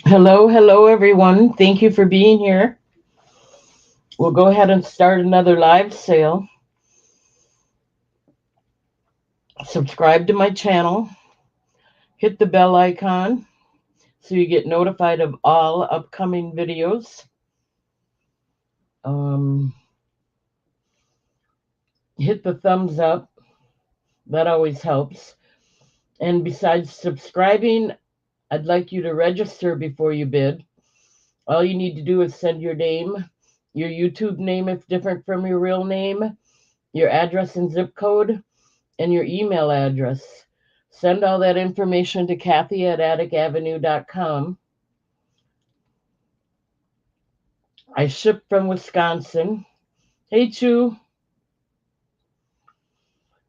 Hello, everyone. Thank you for being here. We'll go ahead and start another live sale. Subscribe to my channel, hit the bell icon so you get notified of all upcoming videos. Um, Hit the thumbs up, that always helps. And besides subscribing, I'd like you to register before you bid. All you need to do is send your name, your YouTube name if different from your real name, your address and zip code, and your email address. Send all that information to Kathy at atticavenue.com. I ship from Wisconsin. Hey, Chu.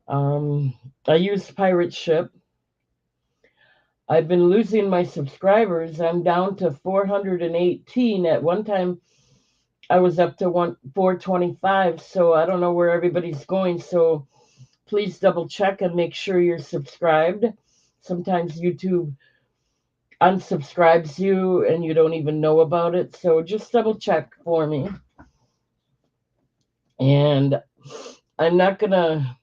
Um, I use Pirate Ship. I've been losing my subscribers. I'm down to 418. At one time, I was up to 425. So I don't know where everybody's going. So please double check and make sure you're subscribed. Sometimes YouTube unsubscribes you and you don't even know about it. So just double check for me. And I'm not going to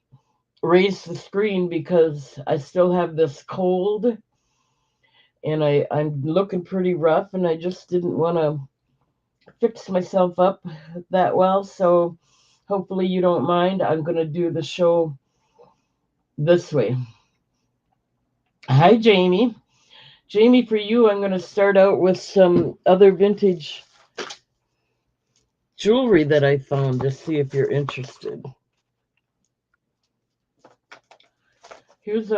raise the screen because I still have this cold and I'm looking pretty rough and I just didn't want to fix myself up that well. So hopefully you don't mind. I'm going to do the show this way. Hi, Jamie. Jamie, for you, I'm going to start out with some other vintage jewelry that I found to see if you're interested. Here's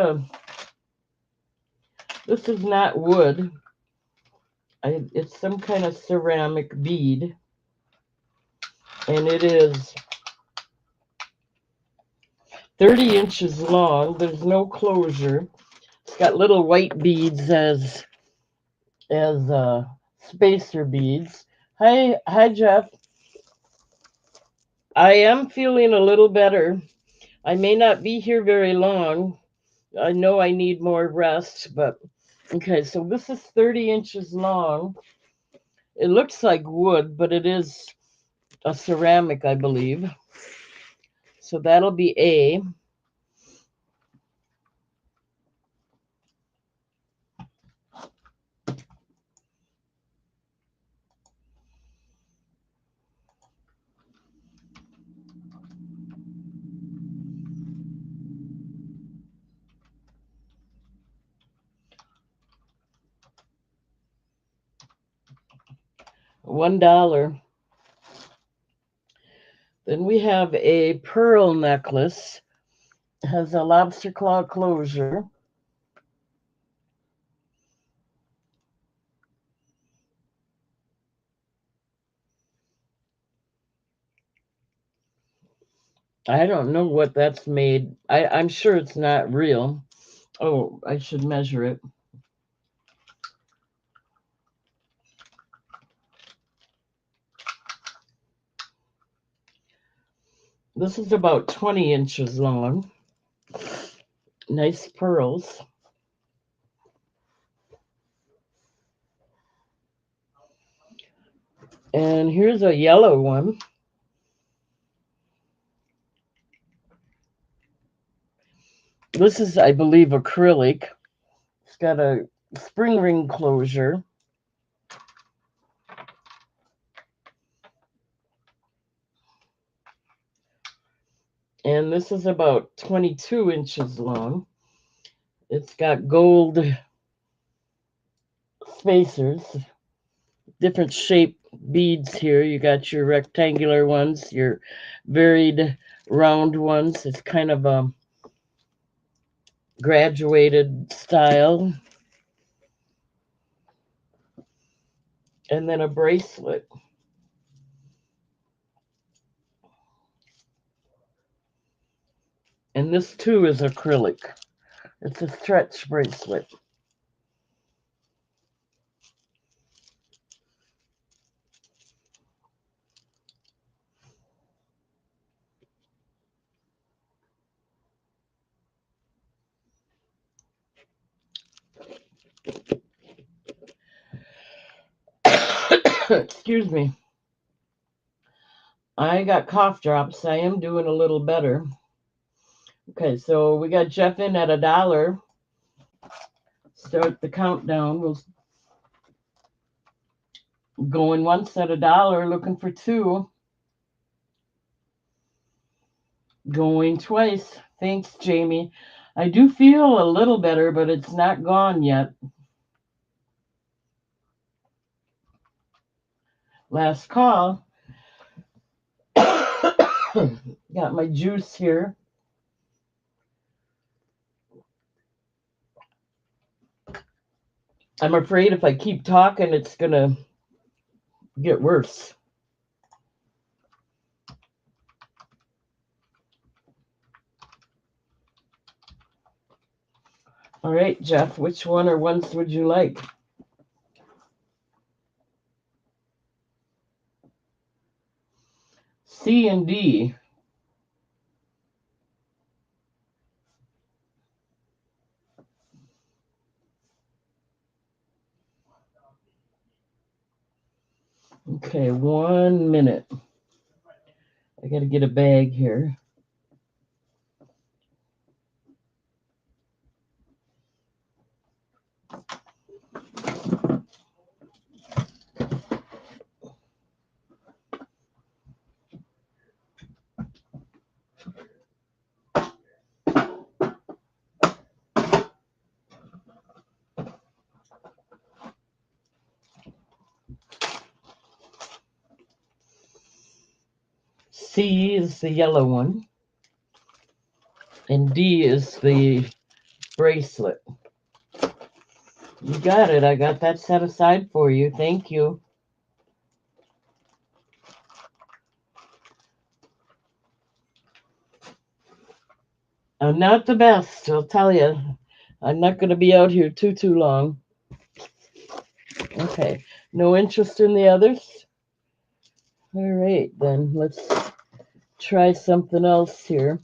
this is not wood. It's some kind of ceramic bead, and it is 30 inches long. There's no closure. It's got little white beads as spacer beads. Hi, Jeff. I am feeling a little better. I may not be here very long. I know I need more rest, but okay, so this is 30 inches long. It looks like wood, but it is a ceramic, I believe. So that'll be A. $1. Then we have a pearl necklace. It has a lobster claw closure. I don't know what that's made. I'm sure it's not real. Oh, I should measure it. This is about 20 inches long. Nice pearls. And here's a yellow one. This is, I believe, acrylic. It's got a spring ring closure. And this is about 22 inches long. It's got gold spacers, different shape beads here. You got your rectangular ones, your varied round ones. It's kind of a graduated style. And then a bracelet. And this too is acrylic. It's a stretch bracelet. Excuse me. I got cough drops. I am doing a little better. Okay, so we got Jeff in at $1. Start the countdown. We'll going once at $1, looking for 2. Going twice. Thanks, Jamie. I do feel a little better, but it's not gone yet. Last call. Got my juice here. I'm afraid if I keep talking, it's going to get worse. All right, Jeff, which one or ones would you like? C and D. Okay, 1 minute. I got to get a bag here. C is the yellow one, and D is the bracelet. You got it. I got that set aside for you. Thank you. I'm not the best, I'll tell you. I'm not going to be out here too long. Okay. No interest in the others? All right, then. Let's try something else here.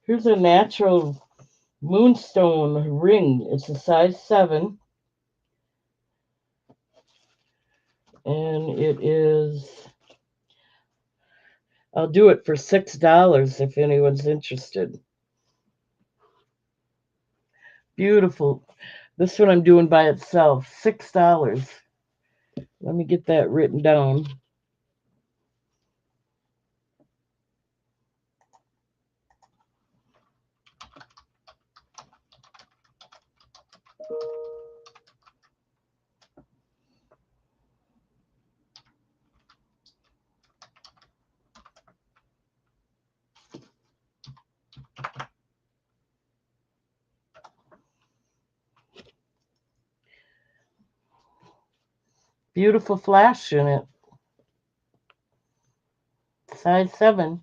Here's a natural moonstone ring. It's a size 7. And it is, I'll do it for $6 if anyone's interested. Beautiful. This one I'm doing by itself, $6. Let me get that written down. Beautiful flash in it. Size 7.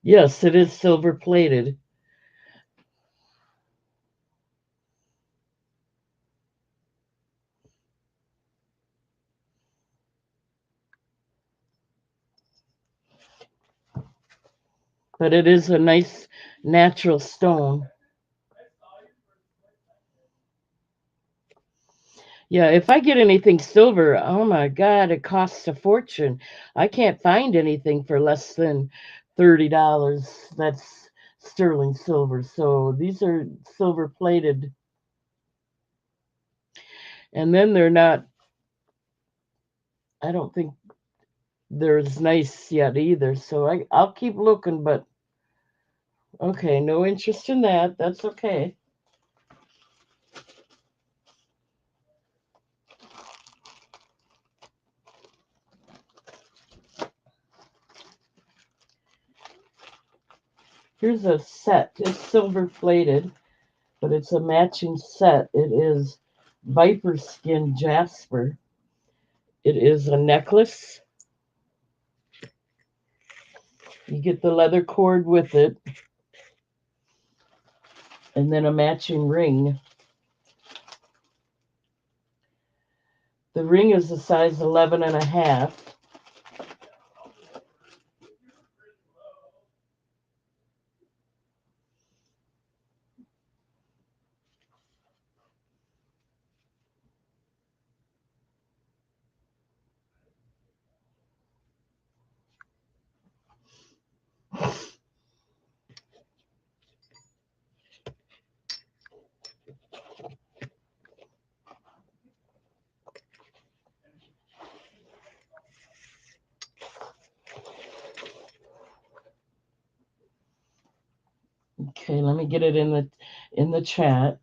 Yes, it is silver plated. But it is a nice natural stone. Yeah, if I get anything silver, oh my God, it costs a fortune. I can't find anything for less than $30. That's sterling silver. So these are silver plated. And then they're not, I don't think they're as nice yet either. So I'll keep looking, but okay, no interest in that. That's okay. Here's a set. It's silver plated, but it's a matching set. It is viper skin jasper. It is a necklace. You get the leather cord with it. and then a matching ring. The ring is a size 11 and a half. Okay, let me get it in the chat.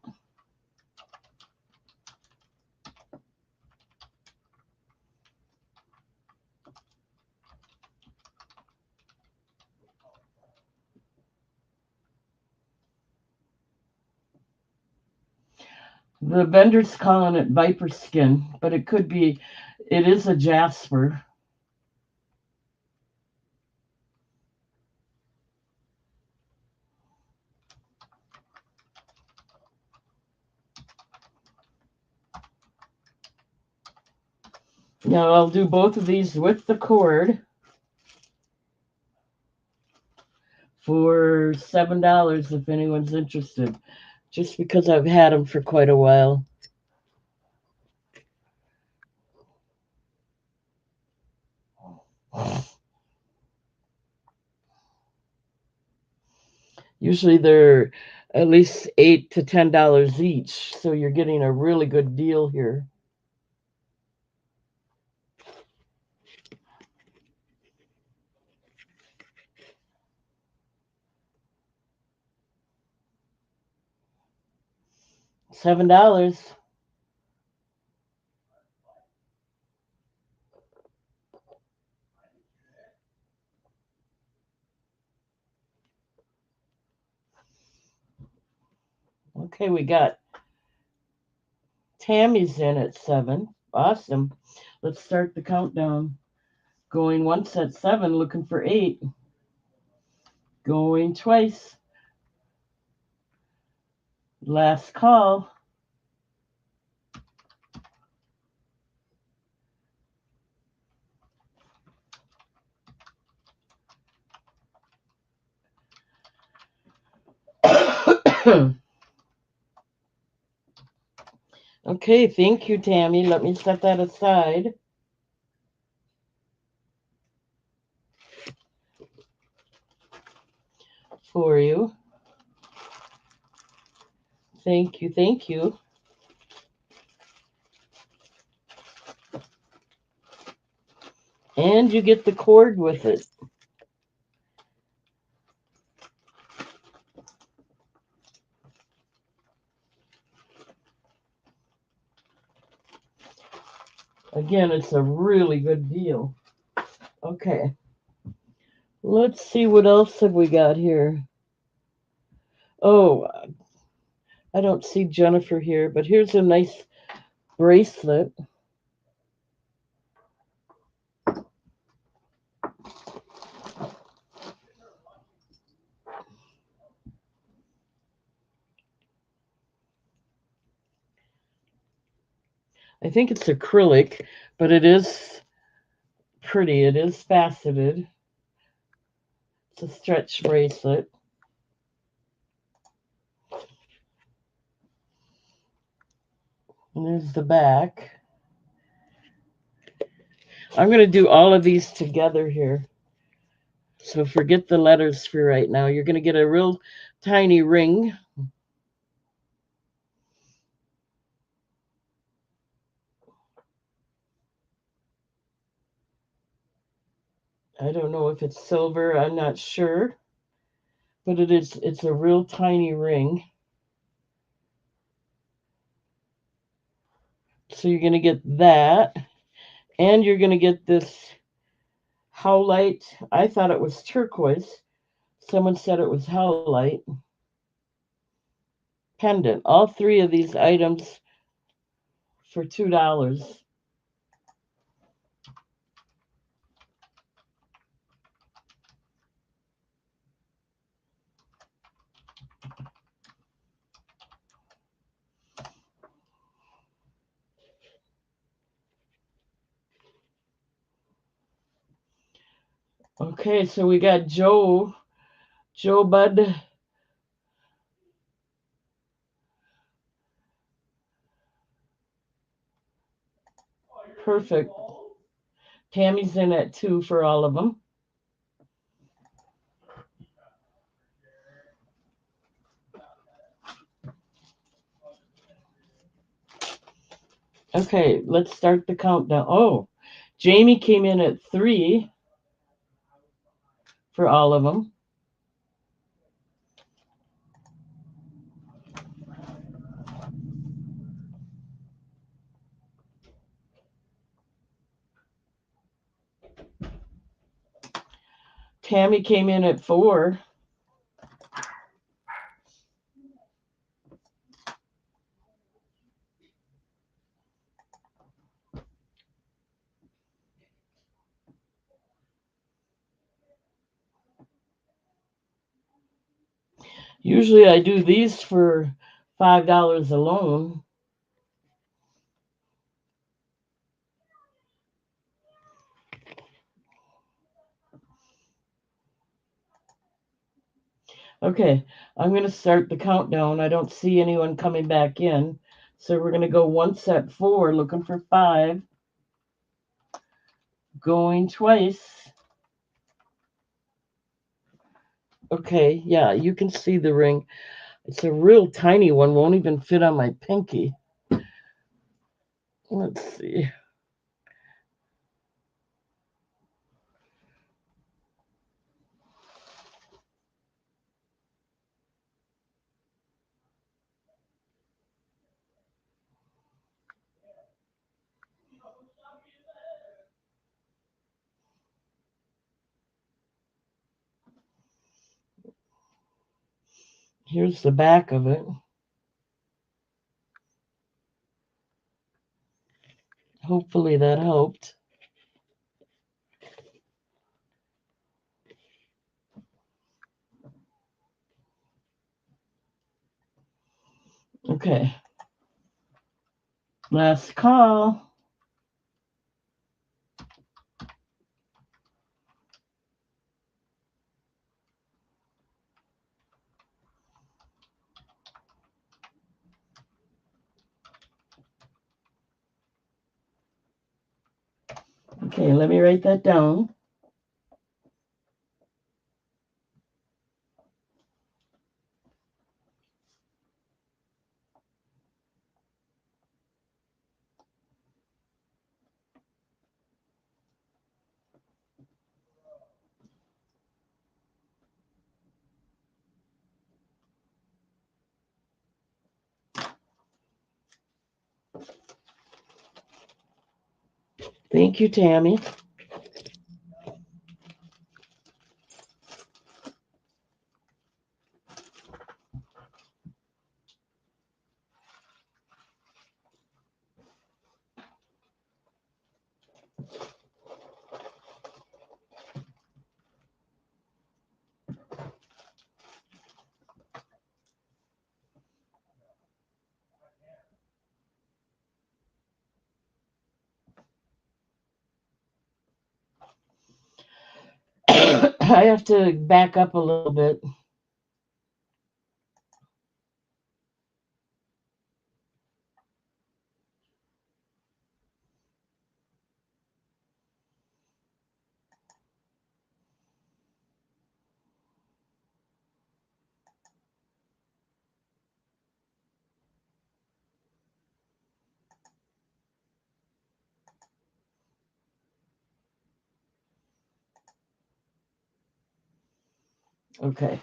The vendor's calling it viper skin, but it is a jasper. Now I'll do both of these with the cord for $7 if anyone's interested, just because I've had them for quite a while. Usually they're at least $8 to $10 each, so you're getting a really good deal here. $7. Okay, we got Tammy's in at 7. Awesome. Let's start the countdown. Going once at 7, looking for 8. Going twice. Last call. Okay, thank you, Tammy. Let me set that aside for you. Thank you, thank you. And you get the cord with it. Again, it's a really good deal. Okay. Let's see what else have we got here. Oh, I don't see Jennifer here, but here's a nice bracelet. I think it's acrylic, but it is pretty. It is faceted. It's a stretch bracelet. And there's the back. I'm going to do all of these together here. So forget the letters for right now. You're going to get a real tiny ring. I don't know if it's silver. I'm not sure. But it's a real tiny ring. So you're going to get that. And you're going to get this howlite. I thought it was turquoise. Someone said it was howlite. Pendant. All three of these items for $2. Okay, so we got Joe Bud. Perfect. Tammy's in at 2 for all of them. Okay, let's start the countdown. Oh, Jamie came in at 3 for all of them. Tammy came in at 4. Usually I do these for $5 alone. Okay, I'm going to start the countdown. I don't see anyone coming back in. So we're going to go once at 4, looking for 5. Going twice. Okay, yeah, you can see the ring. It's a real tiny one, won't even fit on my pinky. Let's see. Here's the back of it. Hopefully that helped. Okay. Last call. Okay, let me write that down. Thank you, Tammy. I have to back up a little bit. Okay.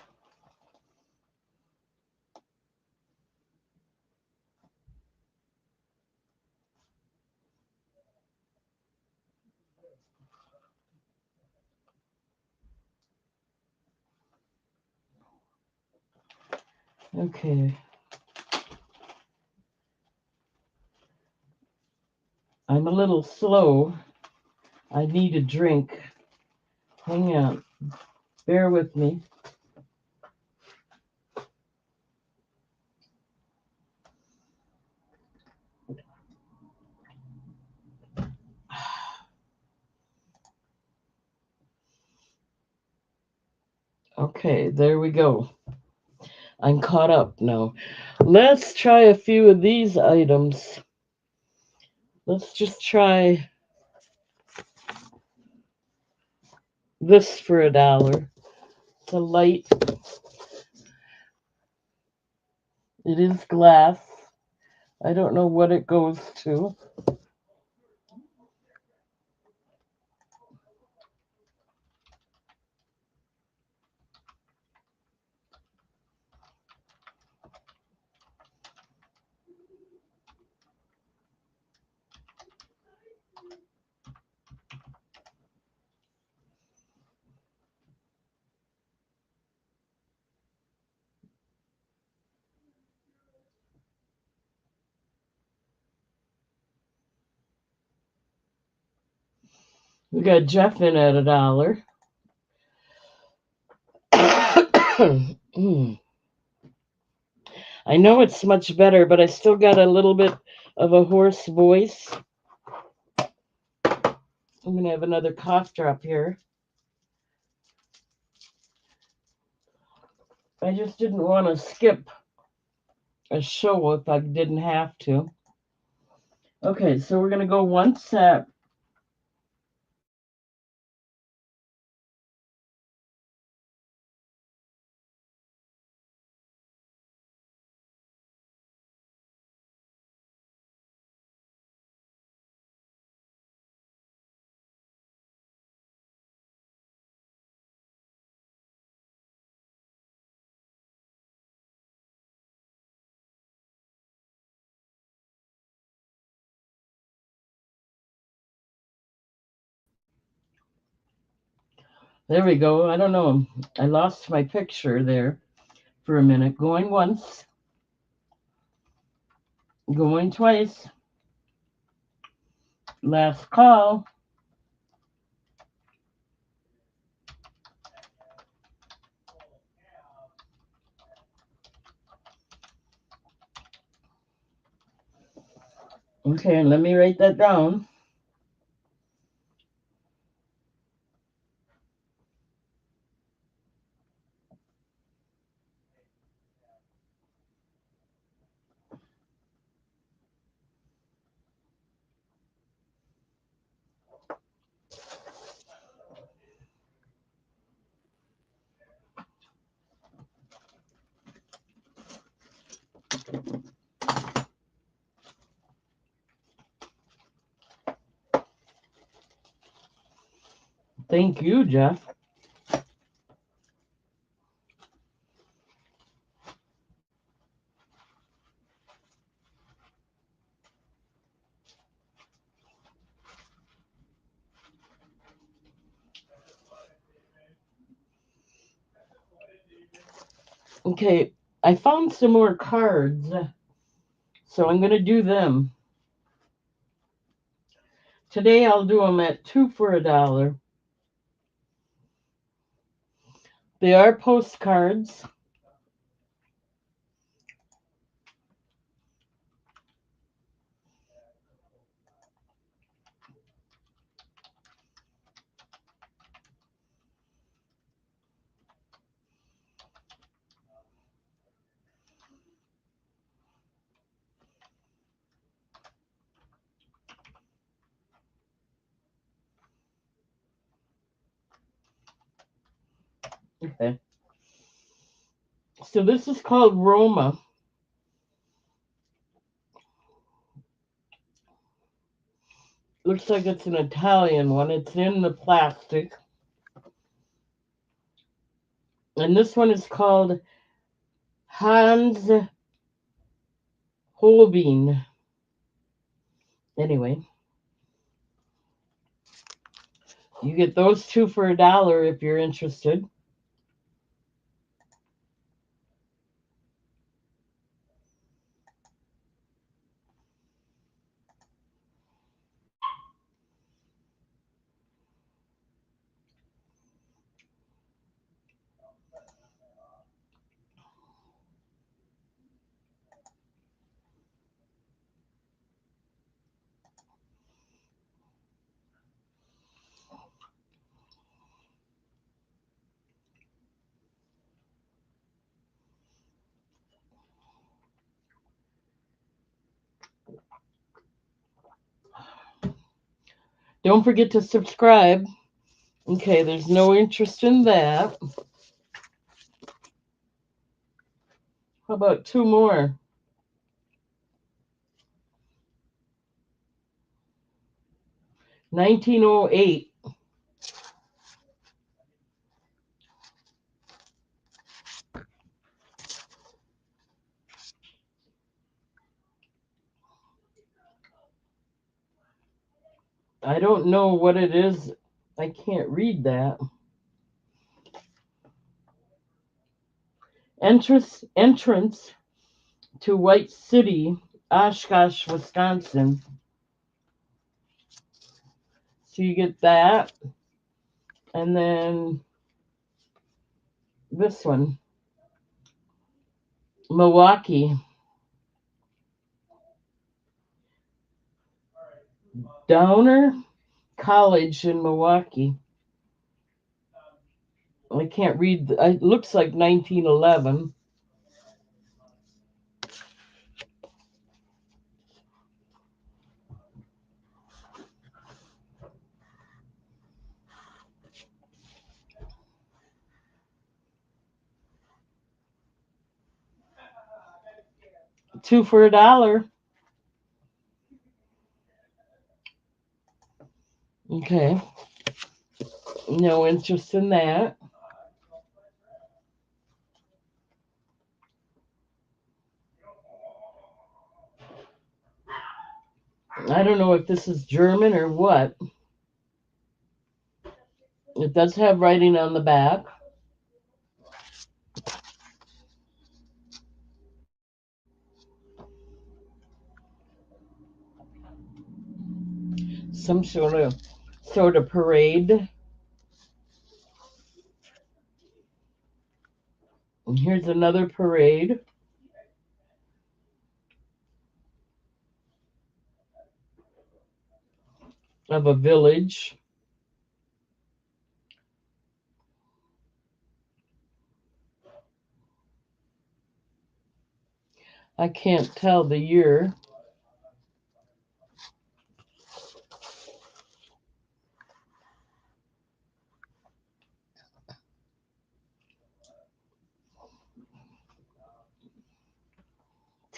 Okay. I'm a little slow. I need a drink. Hang on. Bear with me. Okay, there we go. I'm caught up now. Let's try a few of these items. Let's just try this for $1. It's a light. It is glass. I don't know what it goes to. We got Jeff in at $1. I know it's much better, but I still got a little bit of a hoarse voice. I'm going to have another cough drop here. I just didn't want to skip a show if I didn't have to. Okay, so we're going to go one set. There we go. I don't know. I lost my picture there for a minute. Going once, going twice. Last call. Okay, let me write that down. Thank you, Jeff. Okay, I found some more cards, so I'm going to do them. Today I'll do them at 2 for $1. They are postcards. Okay. So this is called Roma. Looks like it's an Italian one. It's in the plastic. And this one is called Hans Holbein. Anyway, you get those two for $1 if you're interested. Don't forget to subscribe. Okay, there's no interest in that. How about two more? 1908. I don't know what it is. I can't read that. Entrance to White City, Oshkosh, Wisconsin. So you get that. And then this one, Milwaukee. Downer College in Milwaukee. I can't read. It looks like 1911. Two for $1. Okay. No interest in that. I don't know if this is German or what. It does have writing on the back. Some sort of parade. And here's another parade of a village. I can't tell the year.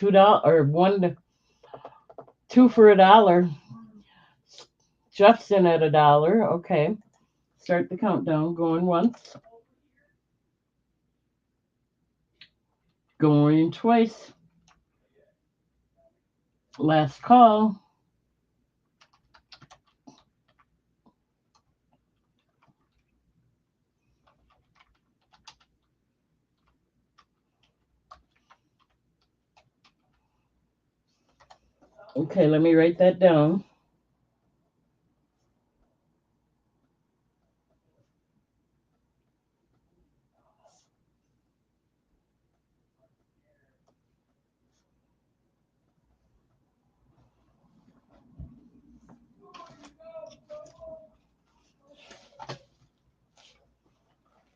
$2 or two for $1. Jeffson at $1. Okay. Start the countdown. Going once. Going twice. Last call. Okay, let me write that down.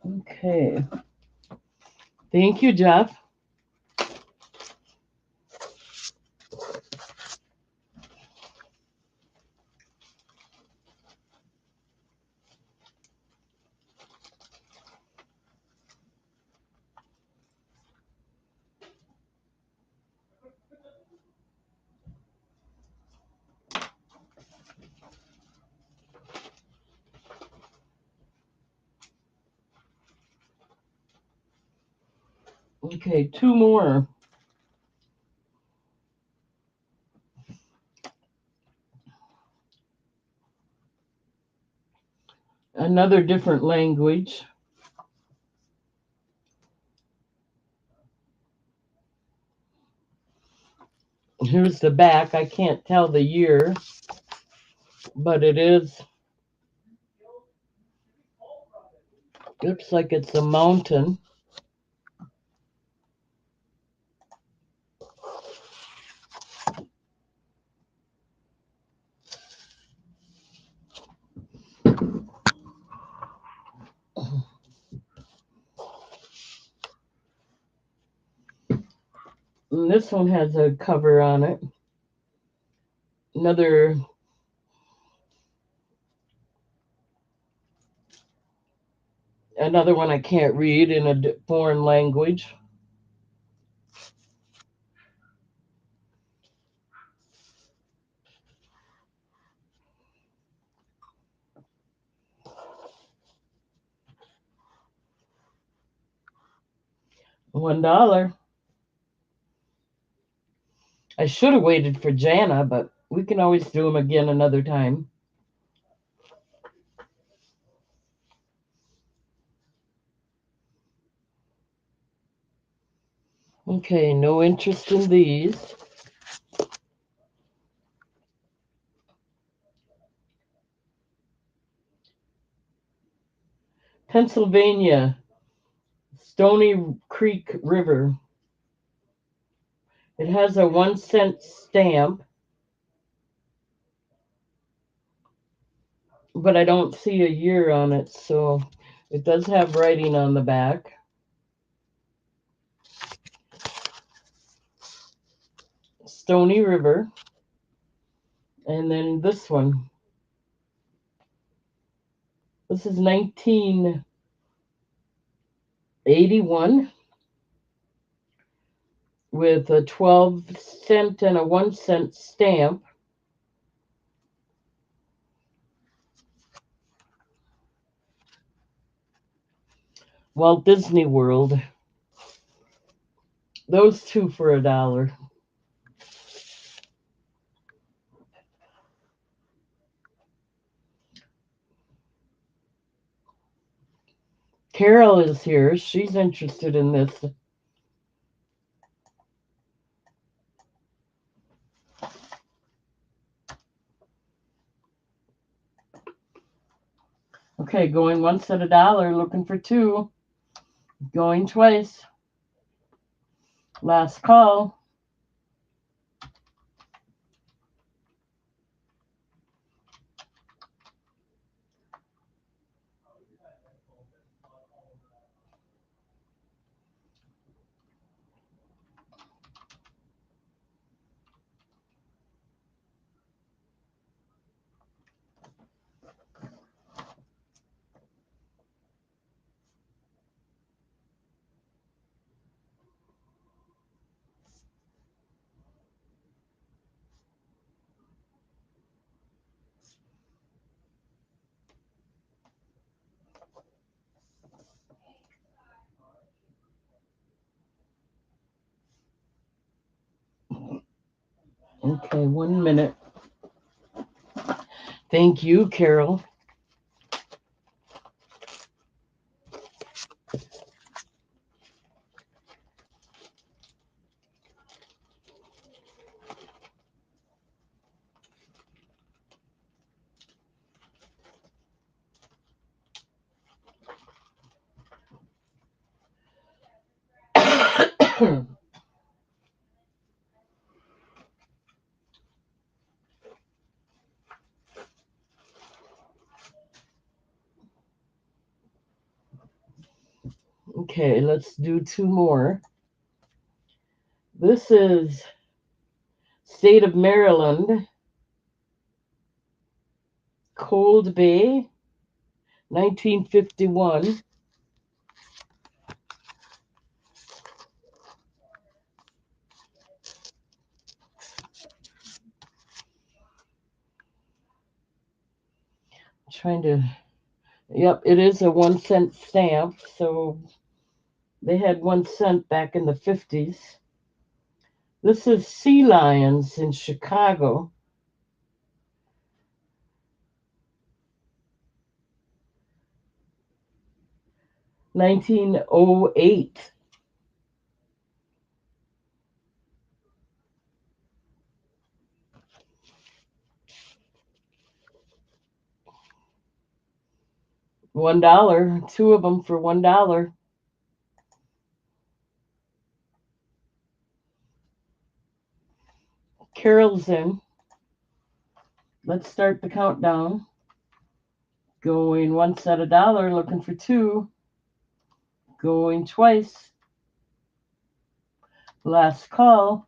Okay. Thank you, Jeff. Okay, two more. Another different language. Here's the back. I can't tell the year, but it is. Looks like it's a mountain. And this one has a cover on it. Another Another one I can't read in a foreign language. $1. I should have waited for Jana, but we can always do them again another time. Okay, no interest in these. Pennsylvania, Stony Creek River. It has a 1 cent stamp, but I don't see a year on it, so it does have writing on the back. Stony River. And then this one. This is 1981 with a 12 cent and a 1 cent stamp. Walt Disney World. Those two for $1. Carol is here. She's interested in this. Okay, going once at $1, looking for two. Going twice. Last call. Okay, 1 minute. Thank you, Carol. Okay, let's do two more. This is State of Maryland, Cold Bay, 1951. Trying to, yep, it is a 1 cent stamp. So they had 1 cent back in the 50s. This is Sea Lions in Chicago. 1908. $1. Two of them for $1. Carol's in. Let's start the countdown. Going once at $1, looking for two. Going twice. Last call.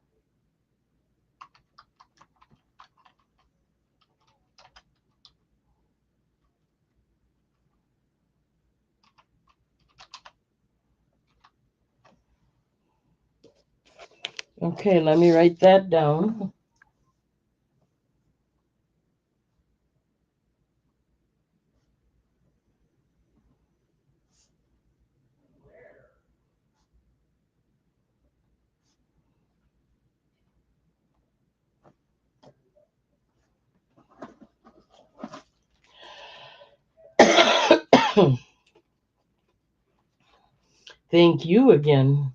Okay, let me write that down. Thank you again.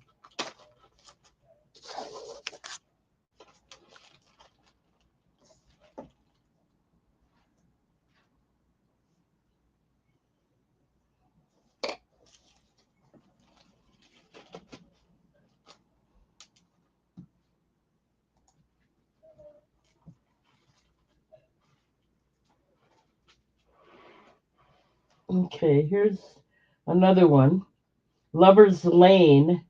Okay, here's another one. Lover's Lane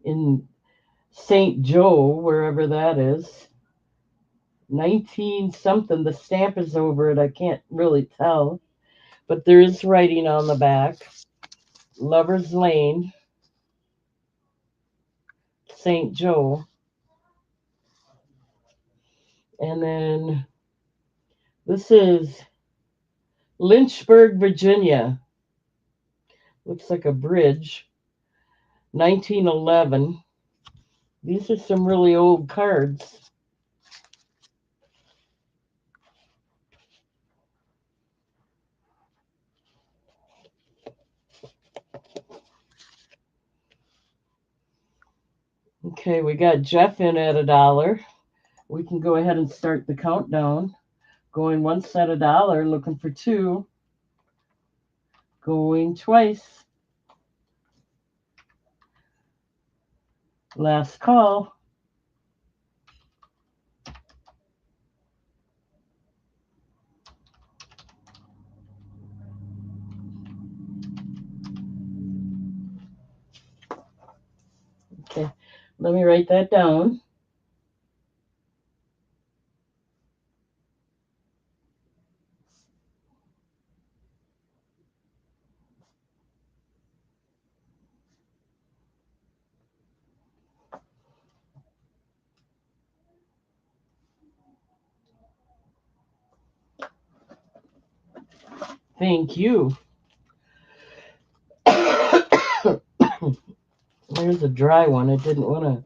in St. Joe, wherever that is. 19 something. The stamp is over it. I can't really tell, but there is writing on the back. Lover's Lane, St. Joe. And then this is Lynchburg, Virginia. Looks like a bridge. 1911. These are some really old cards. Okay, we got Jeff in at $1. We can go ahead and start the countdown. Going once at $1, looking for two. Going twice. Last call. Okay, let me write that down. Thank you. There's a dry one. I didn't want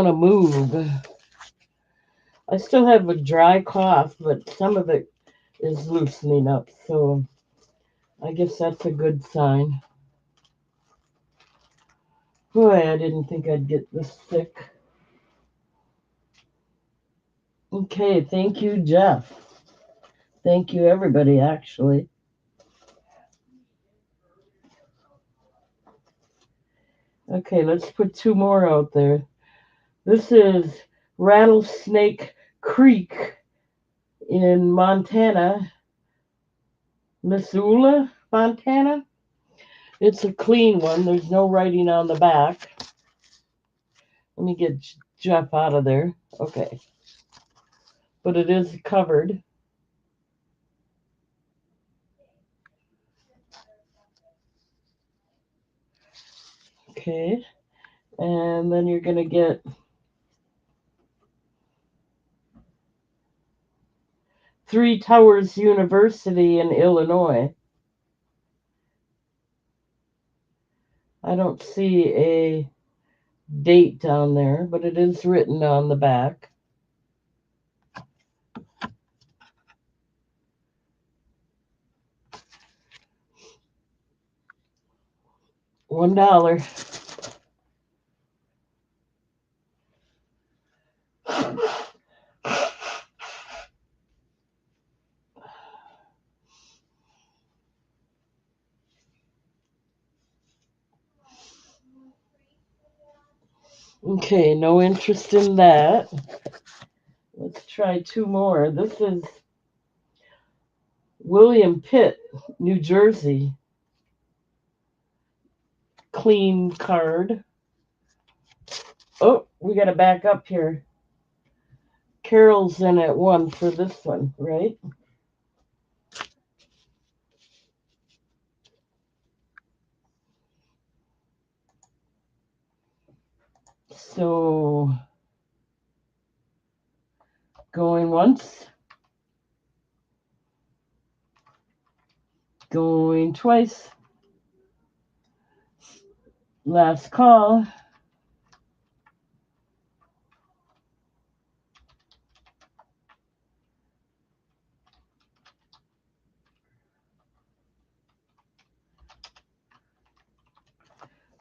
to move. I still have a dry cough, but some of it is loosening up, so I guess that's a good sign. Boy, I didn't think I'd get this sick. Okay, thank you, Jeff. Thank you, everybody, actually. Okay, let's put two more out there. This is Rattlesnake Creek in Montana, Missoula, Montana. It's a clean one. There's no writing on the back. Let me get Jeff out of there. Okay. But it is covered. Okay. And then you're going to get Three Towers University in Illinois. I don't see a date down there, but it is written on the back. $1. Okay, no interest in that. Let's try two more. This is William Pitt, New Jersey. Clean card. Oh, we got to back up here. Carol's in at 1 for this one, right? So going once, going twice, last call.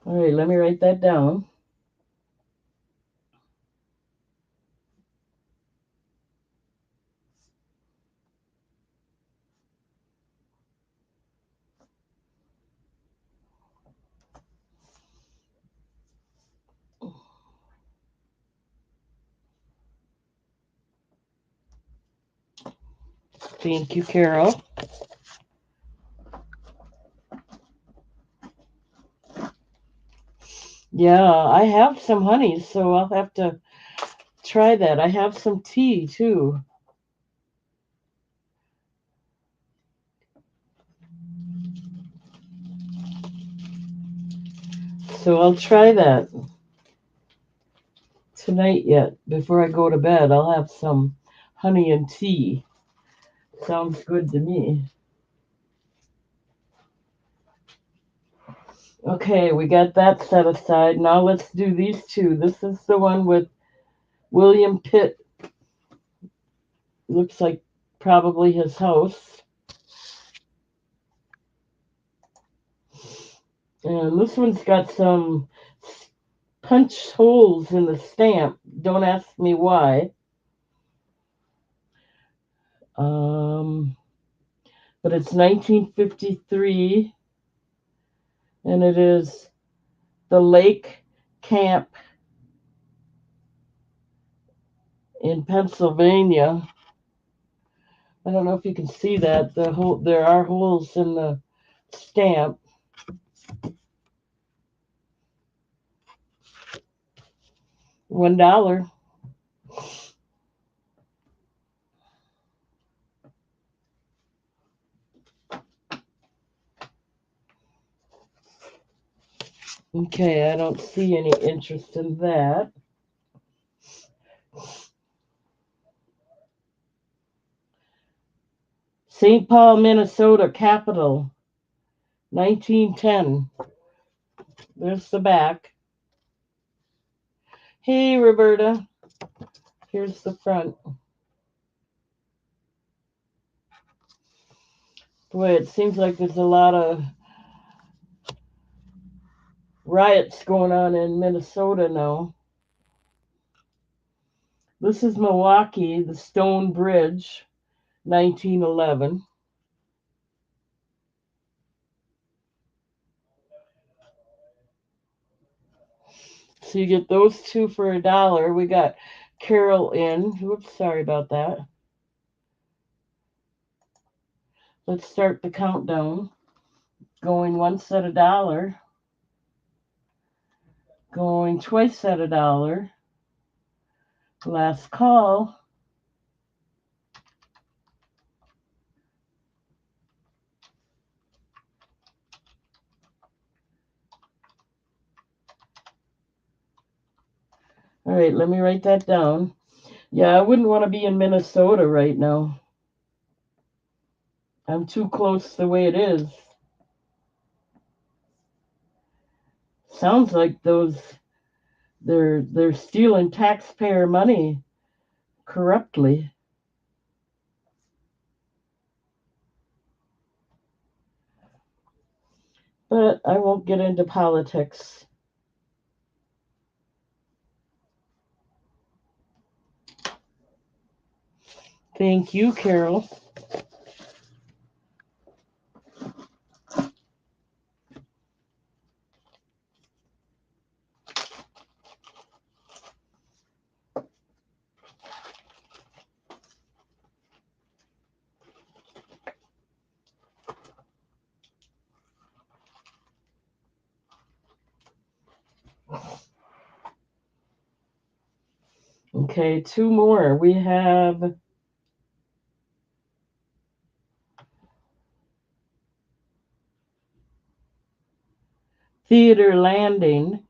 All right, let me write that down. Thank you, Carol. Yeah, I have some honey, so I'll have to try that. I have some tea too. So I'll try that tonight yet. Before I go to bed, I'll have some honey and tea. Sounds good to me. Okay, we got that set aside. Now let's do these two. This is the one with William Pitt. Looks like probably his house. And this one's got some punch holes in the stamp. Don't ask me why. Um, but it's 1953, and it is the Lake Camp in Pennsylvania. I don't know if you can see that. There are holes in the stamp. $1. Okay, I don't see any interest in that. St. Paul, Minnesota, Capitol, 1910. There's the back. Hey, Roberta. Here's the front. Boy, it seems like there's a lot of riots going on in Minnesota now. This is Milwaukee, the Stone Bridge, 1911. So you get those two for $1. We got Carol in. Whoops, sorry about that. Let's start the countdown. Going once at $1. Going twice at $1. Last call. All right, let me write that down. Yeah, I wouldn't want to be in Minnesota right now. I'm too close the way it is. Sounds like they're stealing taxpayer money corruptly. But I won't get into politics. Thank you, Carol. Okay, two more. We have Theater Landing,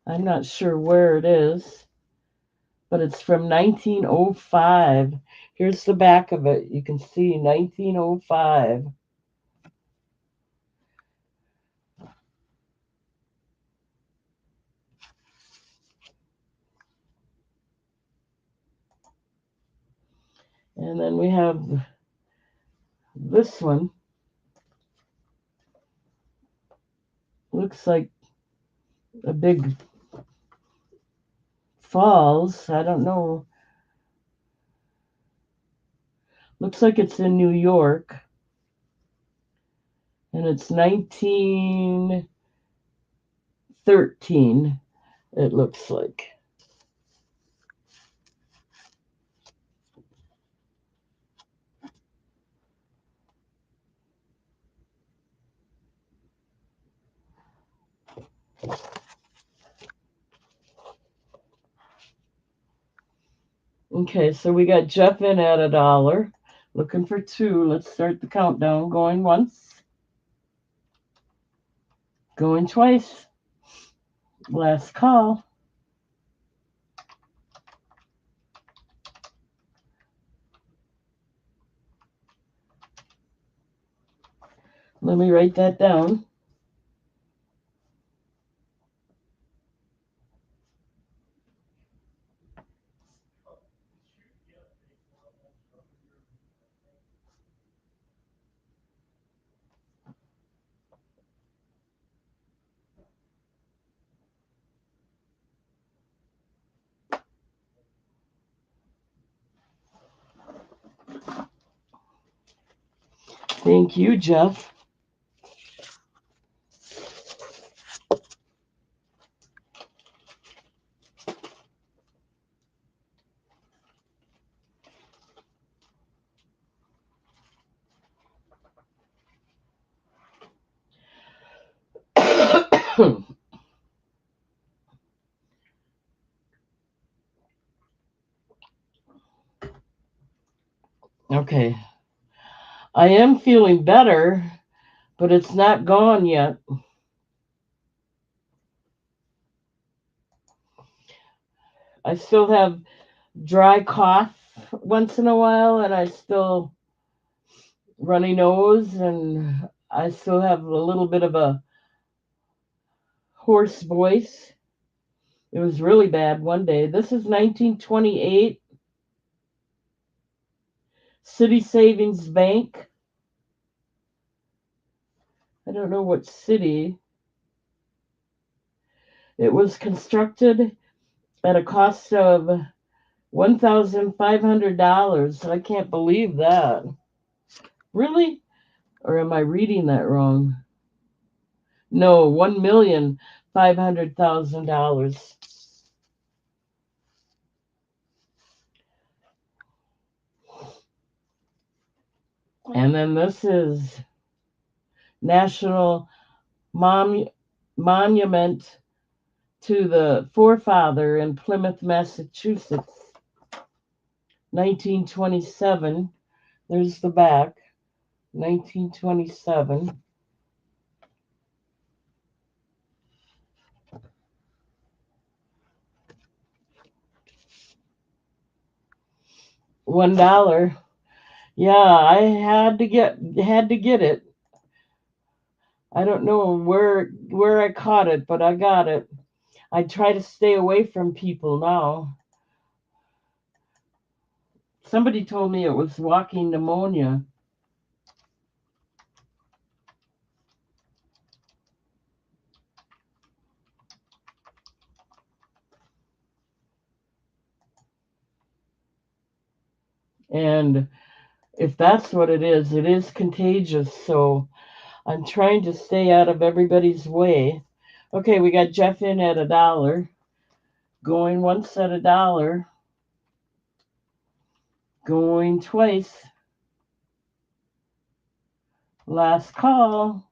I'm not sure where it is, but it's from 1905. Here's the back of it. You can see 1905. And then we have this one. Looks like a big falls. I don't know. Looks like it's in New York. And it's 1913, it looks like. Okay, so we got Jeff in at $1. Looking for two. Let's start the countdown. Going once. Going twice. Last call. Let me write that down. Thank you, Jeff. Okay. I am feeling better, but it's not gone yet. I still have dry cough once in a while, and I still runny nose, and I still have a little bit of a hoarse voice. It was really bad one day. This is 1928, City Savings Bank. I don't know what city. It was constructed at a cost of $1,500. I can't believe that. Really? Or am I reading that wrong? No, $1,500,000. And then this is National Monument to the Forefather in Plymouth, Massachusetts, 1927. There's the back, 1927. $1. Yeah, I had to get it. I don't know where I caught it, but I got it. I try to stay away from people now. Somebody told me it was walking pneumonia. And if that's what it is contagious. So I'm trying to stay out of everybody's way. Okay, we got Jeff in at $1. Going once at $1. Going twice. Last call.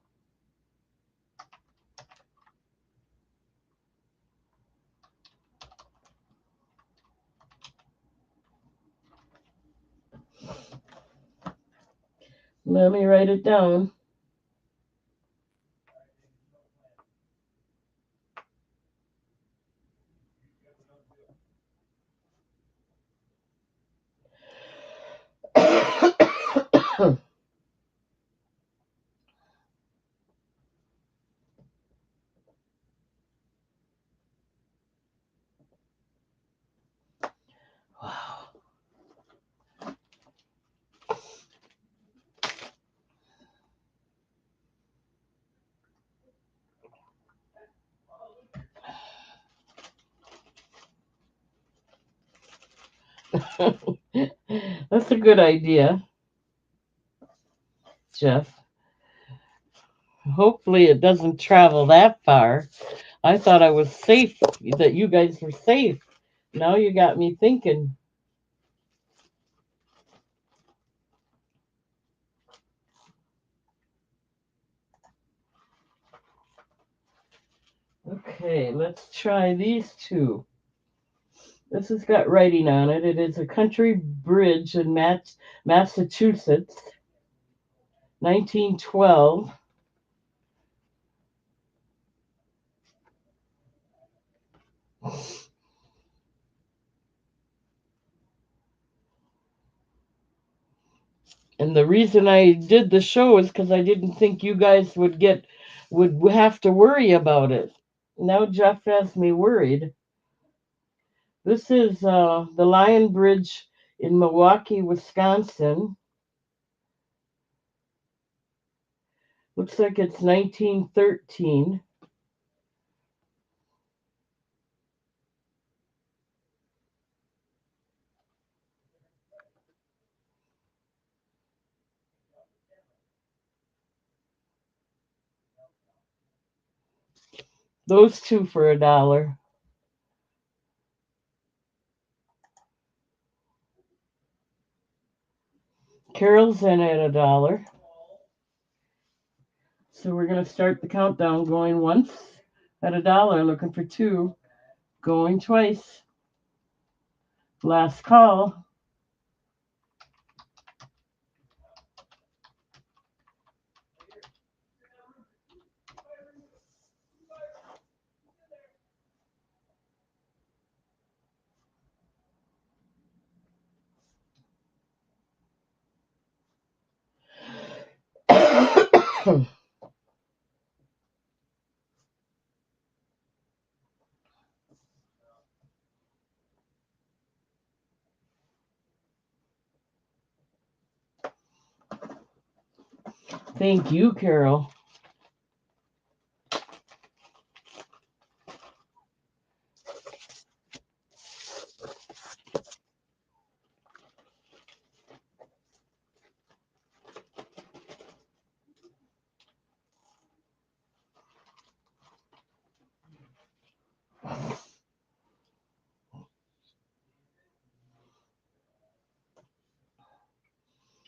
Let me write it down. That's a good idea, Jeff. Hopefully it doesn't travel that far. I thought I was safe, that you guys were safe. Now you got me thinking. Okay, let's try these two. This has got writing on it. It is a country bridge in Massachusetts, 1912. And the reason I did the show is because I didn't think you guys would have to worry about it. Now Jeff has me worried. This is the Lion Bridge in Milwaukee, Wisconsin. Looks like it's 1913. Those two for $1. Carol's in at $1. So we're going to start the countdown going once at $1, looking for two, going twice. Last call. Thank you, Carol.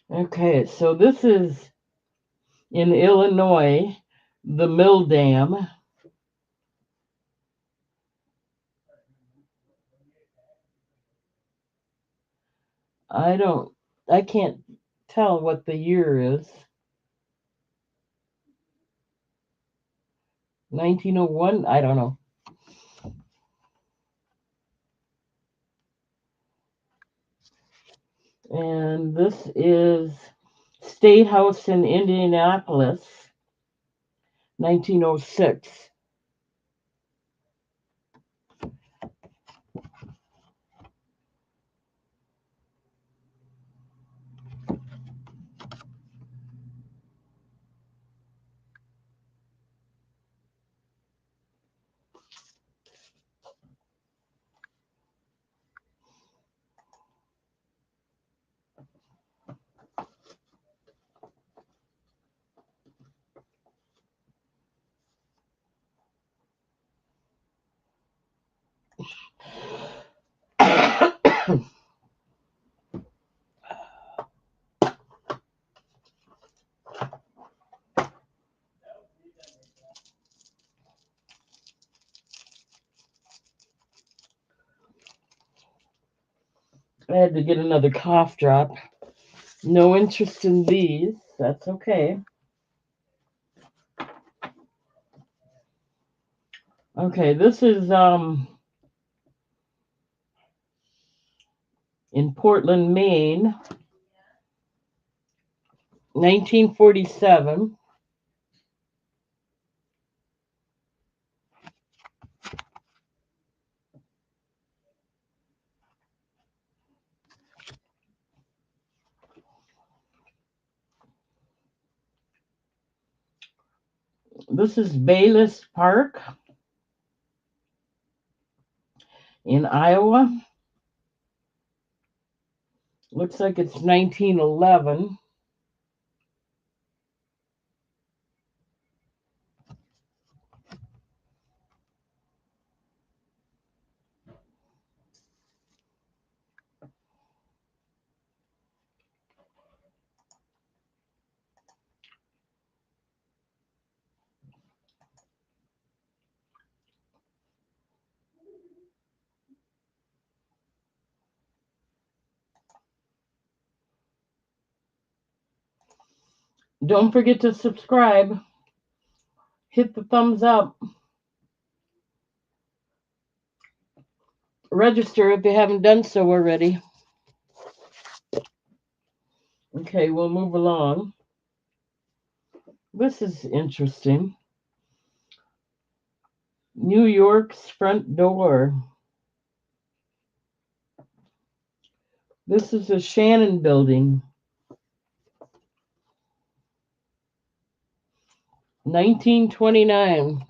Okay, so this is in Illinois, the Mill Dam. I don't, I can't tell what the year is. 1901? I don't know. And this is State House in Indianapolis, 1906. I had to get another cough drop. No interest in these. That's okay. Okay, this is in Portland, Maine, 1947. This is Bayless Park in Iowa. Looks like it's 1911. Don't forget to subscribe. Hit the thumbs up. Register if you haven't done so already. Okay, we'll move along. This is interesting. New York's front door. This is the Shannon Building. 1929.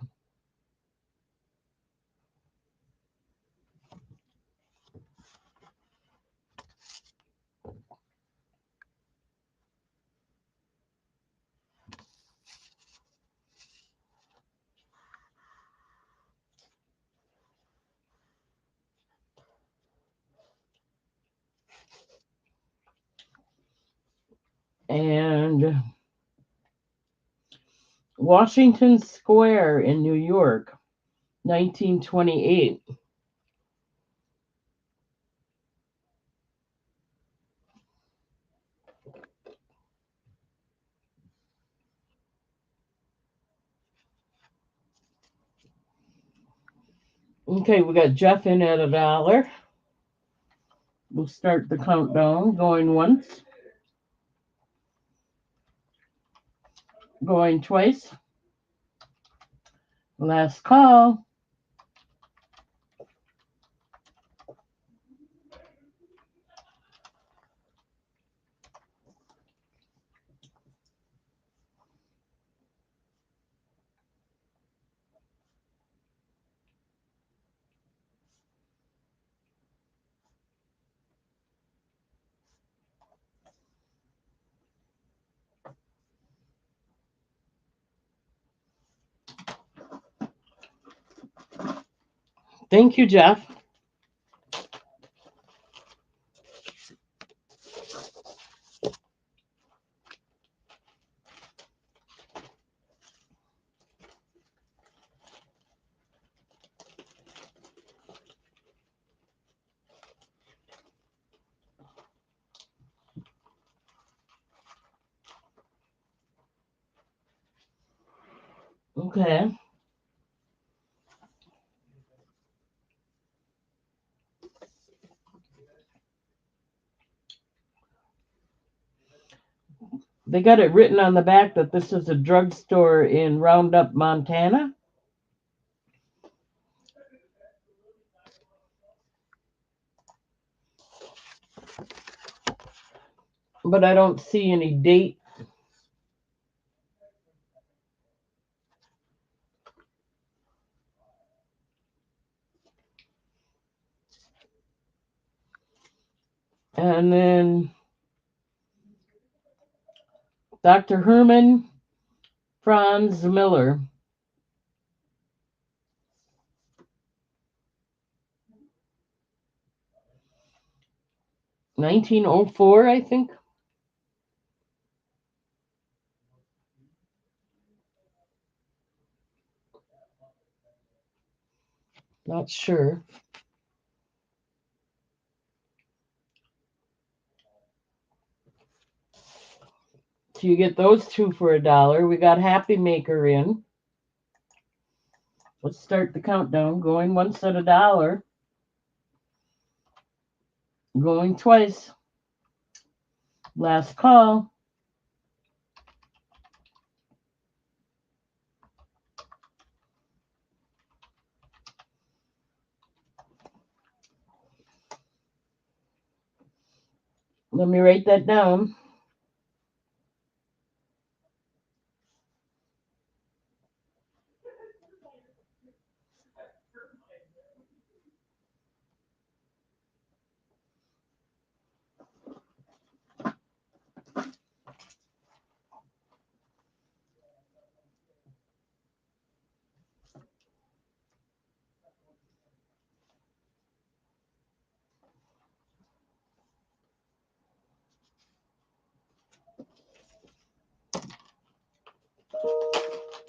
And Washington Square in New York, 1928. Okay, we got Jeff in at $1. We'll start the countdown. Going once, going twice. Last call. Thank you, Jeff. Okay. They got it written on the back that this is a drugstore in Roundup, Montana. But I don't see any date. And then Dr. Herman Franz Miller, 1904, I think. Not sure. So you get those two for $1. We got Happy Maker in. Let's start the countdown. Going once at $1. Going twice. Last call. Let me write that down.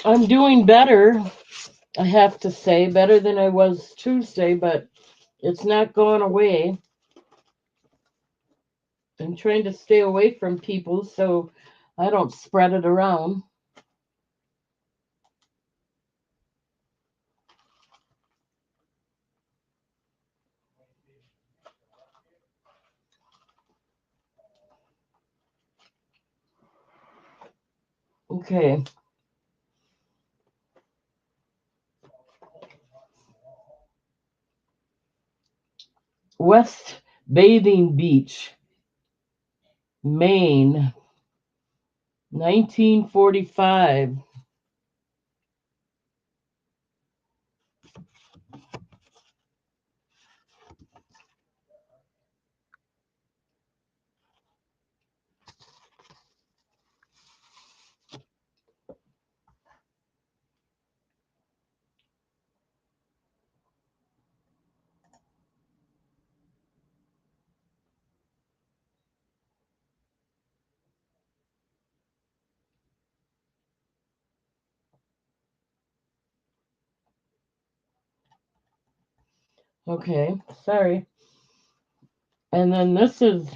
I'm doing better, I have to say, better than I was Tuesday, but it's not going away. I'm trying to stay away from people so I don't spread it around. Okay. West Bathing Beach, Maine, 1945. Okay, sorry. And then this is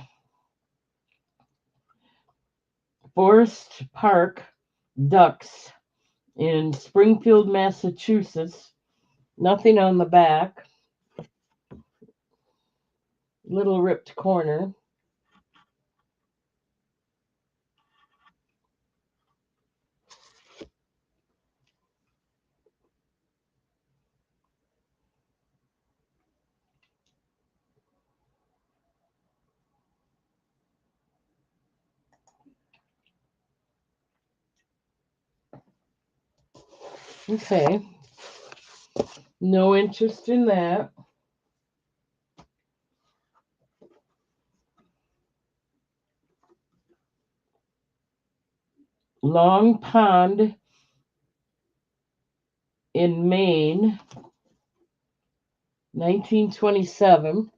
Forest Park Ducks in Springfield, Massachusetts. Nothing on the back. Little ripped corner. Okay, no interest in that. Long Pond in Maine, 1927.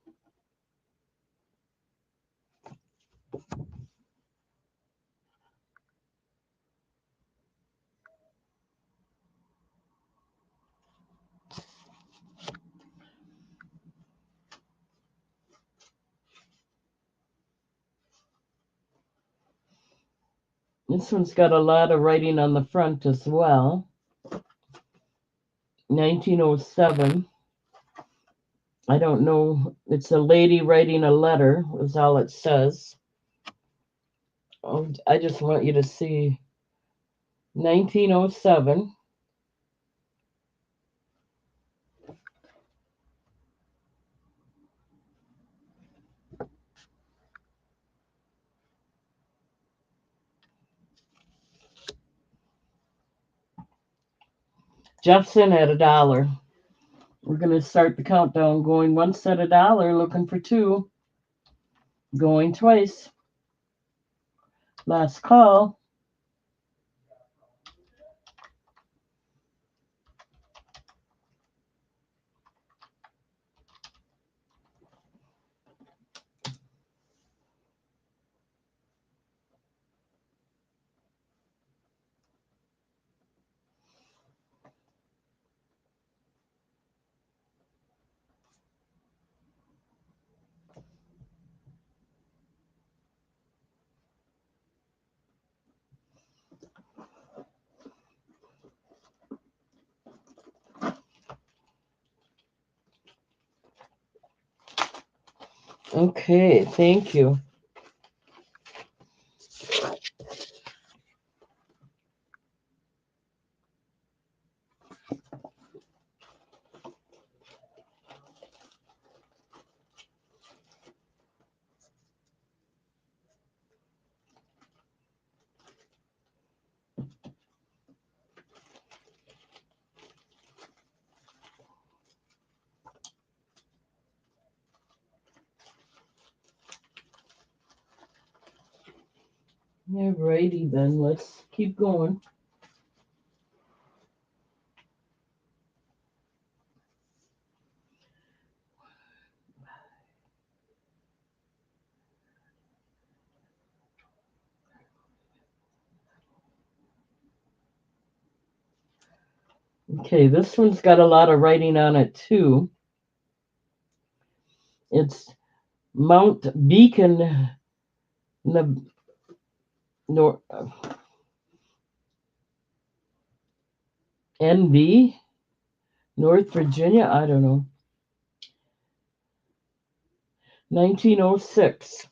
This one's got a lot of writing on the front as well. 1907. I don't know. It's a lady writing a letter, is all it says. Oh, I just want you to see 1907. Jeffson at $1. We're going to start the countdown going once at $1, looking for two, going twice. Last call. Okay, thank you. Alrighty then, let's keep going. Okay, this one's got a lot of writing on it too. It's Mount Beacon, Nor- NV, North Virginia. I don't know. 1906.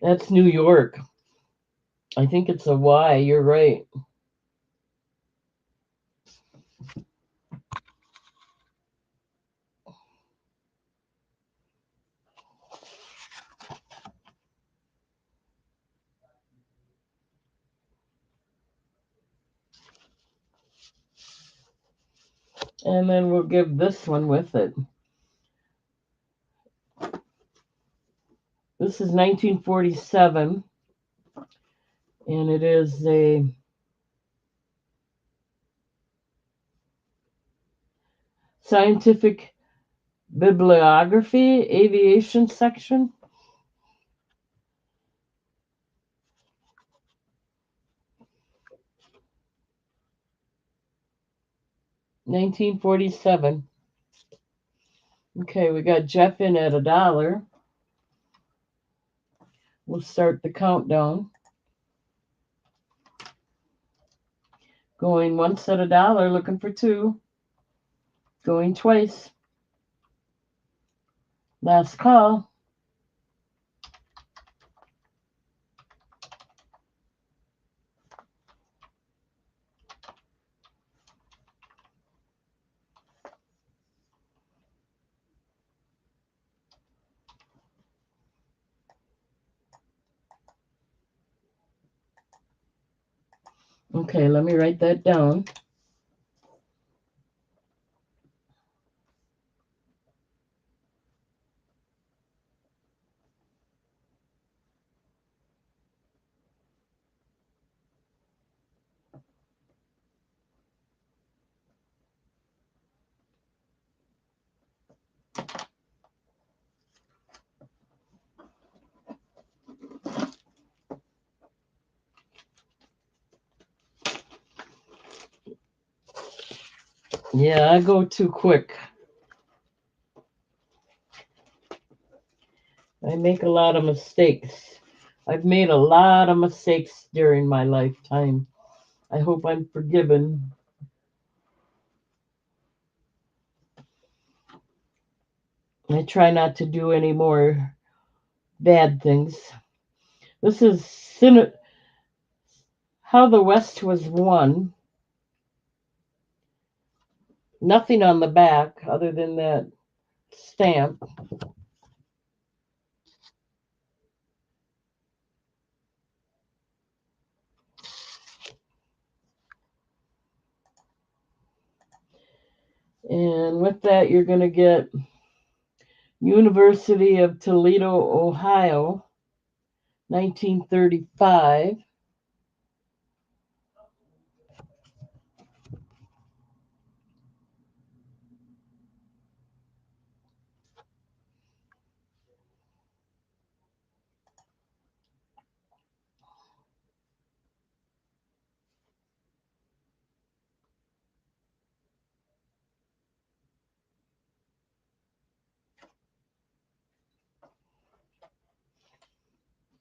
That's New York. I think it's a Y. You're right. And then we'll give this one with it. This is 1947, and it is a scientific bibliography, aviation section. 1947. Okay, we got Jeff in at $1. We'll start the countdown. Going once at $1, looking for 2. Going twice. Last call. Okay, let me write that down. Yeah, I go too quick. I make a lot of mistakes. I've made a lot of mistakes during my lifetime. I hope I'm forgiven. I try not to do any more bad things. This is How the West Was Won. Nothing on the back other than that stamp. And with that, you're going to get University of Toledo, Ohio, 1935.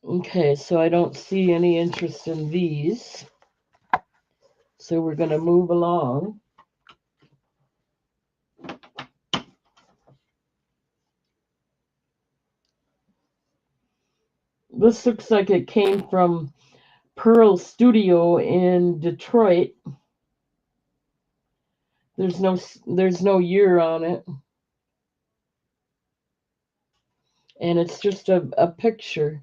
Okay, so I don't see any interest in these. So we're going to move along. This looks like it came from Pearl Studio in Detroit. There's no year on it. And it's just a picture.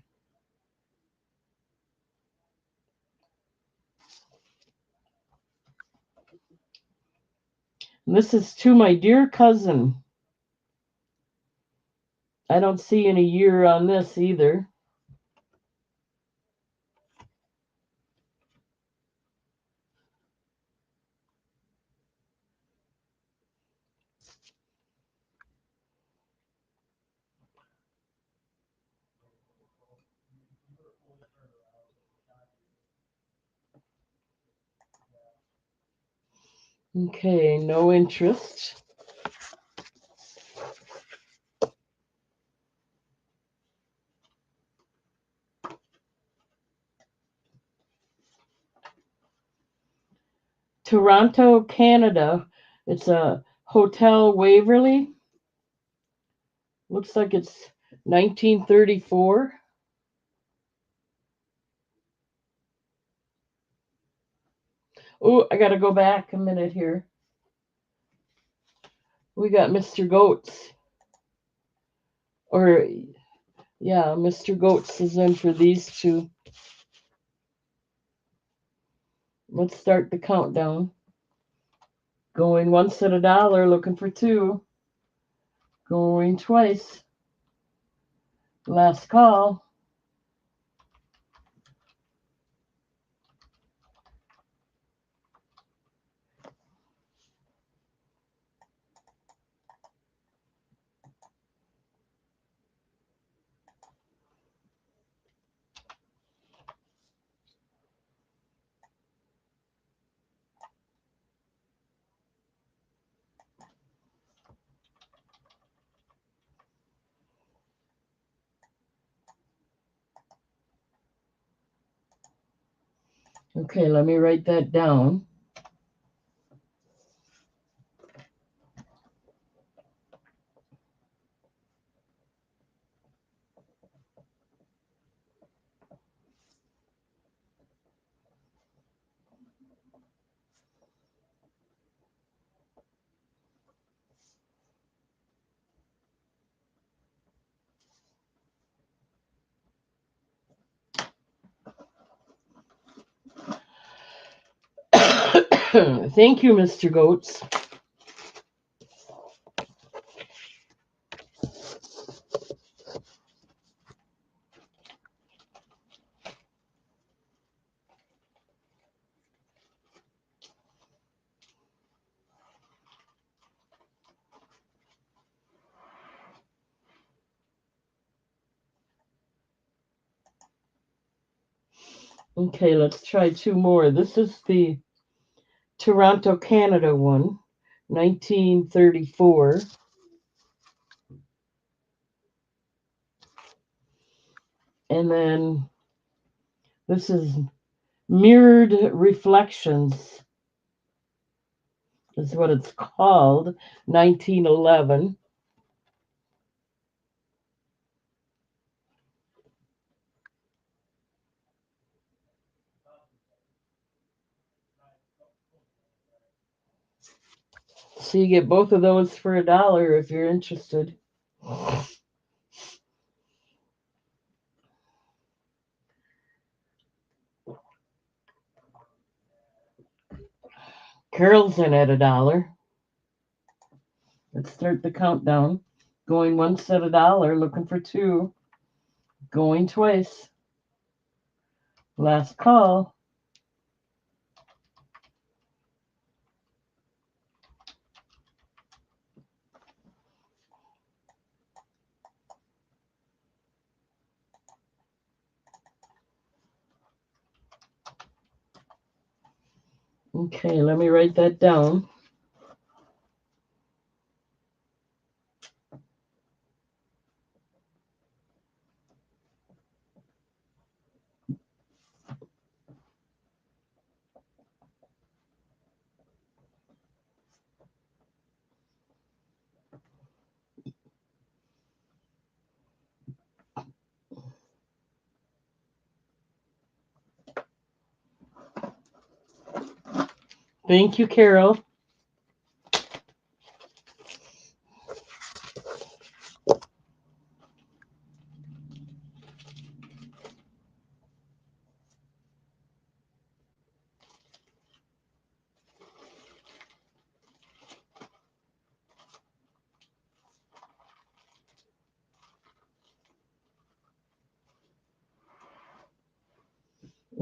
And this is to my dear cousin. I don't see any year on this either. Okay, no interest. Toronto, Canada. It's a Hotel Waverly. Looks like it's 1934. Oh, I gotta go back a minute here. We got Mr. Goats. Or, yeah, Mr. Goats is in for these two. Let's start the countdown. Going once at a dollar, looking for two. Going twice. Last call. Okay, let me write that down. Thank you, Mr. Goats. Okay, let's try two more. This is the Toronto, Canada one, 1934. And then this is Mirrored Reflections, is what it's called, 1911. So you get both of those for a dollar if you're interested. Carol's in at a dollar. Let's start the countdown. Going once at a dollar, looking for two. Going twice. Last call. Okay, let me write that down. Thank you, Carol.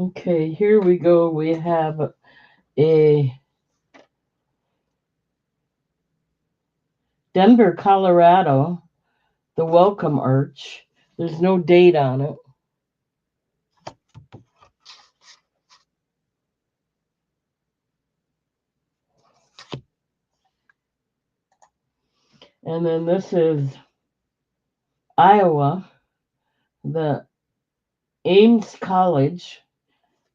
Okay, here we go. We have a Denver, Colorado, the Welcome Arch. There's no date on it. And then this is Iowa, the Ames College,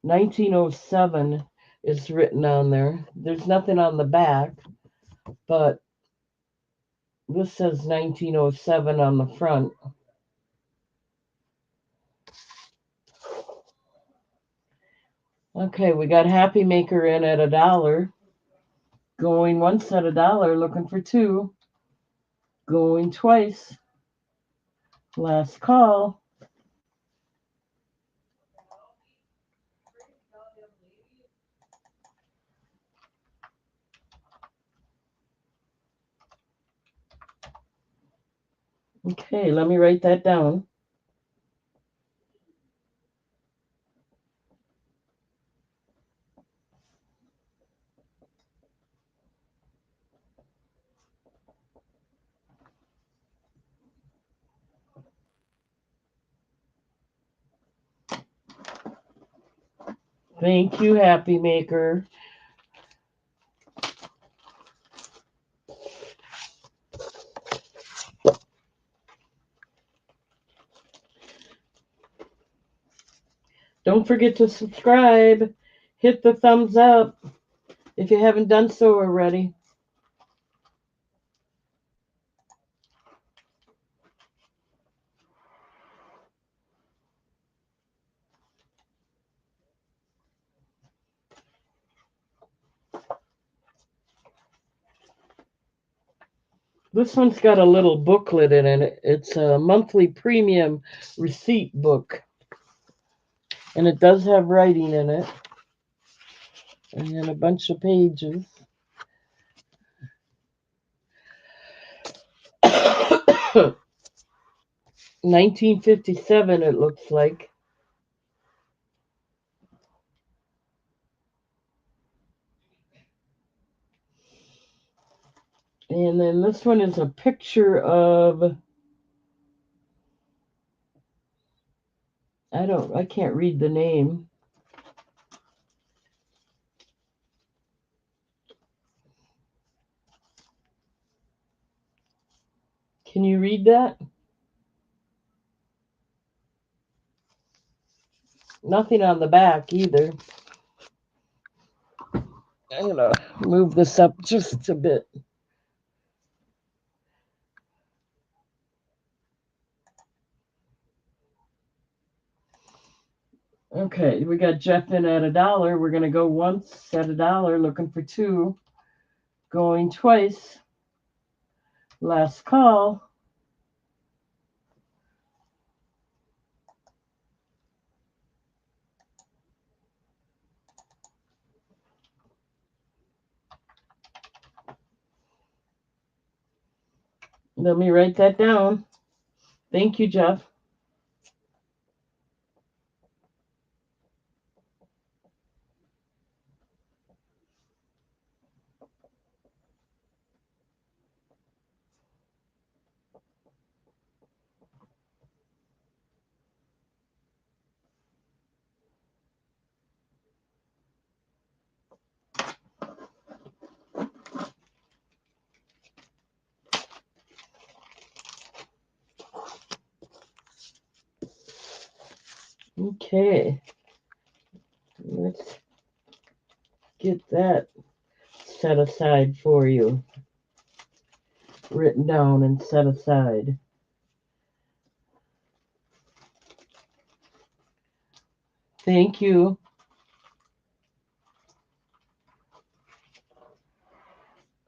1907 is written on there. There's nothing on the back, but this says 1907 on the front. Okay, we got Happy Maker in at $1. Going once at $1, looking for two. Going twice. Last call. Okay, let me write that down. Thank you, Happy Maker. Don't forget to subscribe. Hit the thumbs up if you haven't done so already. This one's got a little booklet in it. It's a monthly premium receipt book. And it does have writing in it. And then a bunch of pages. 1957, it looks like. And then this one is a picture of, I can't read the name. Can you read that? Nothing on the back either. I'm gonna move this up just a bit. Okay, we got Jeff in at $1. We're gonna go once at $1, looking for two. Going twice. Last call. Let me write that down. Thank you, Jeff. Okay. Let's get that set aside for you. Written down and set aside. Thank you.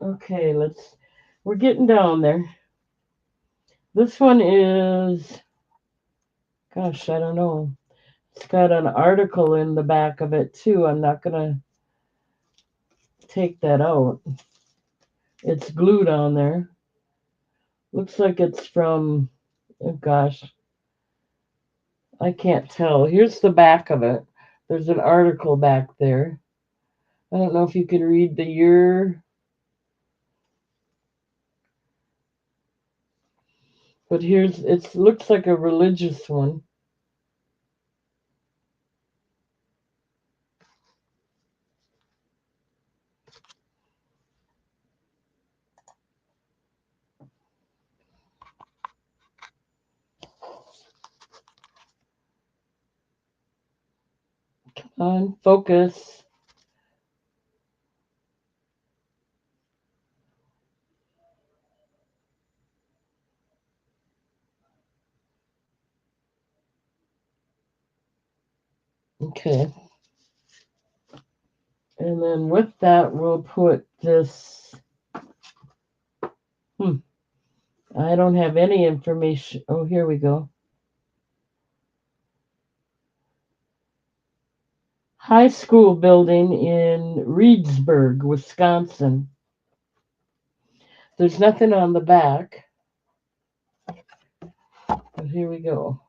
Okay, we're getting down there. This one is, gosh, I don't know. It's got an article in the back of it too. I'm not gonna take that out. It's glued on there. Looks like it's from, oh gosh, I can't tell. Here's the back of it. There's an article back there. I don't know if you can read the year, but here's it looks like a religious one. Come on, focus. Okay. And then with that, we'll put this. I don't have any information. Oh, here we go. High school building in Reedsburg, Wisconsin. There's nothing on the back, but here we go.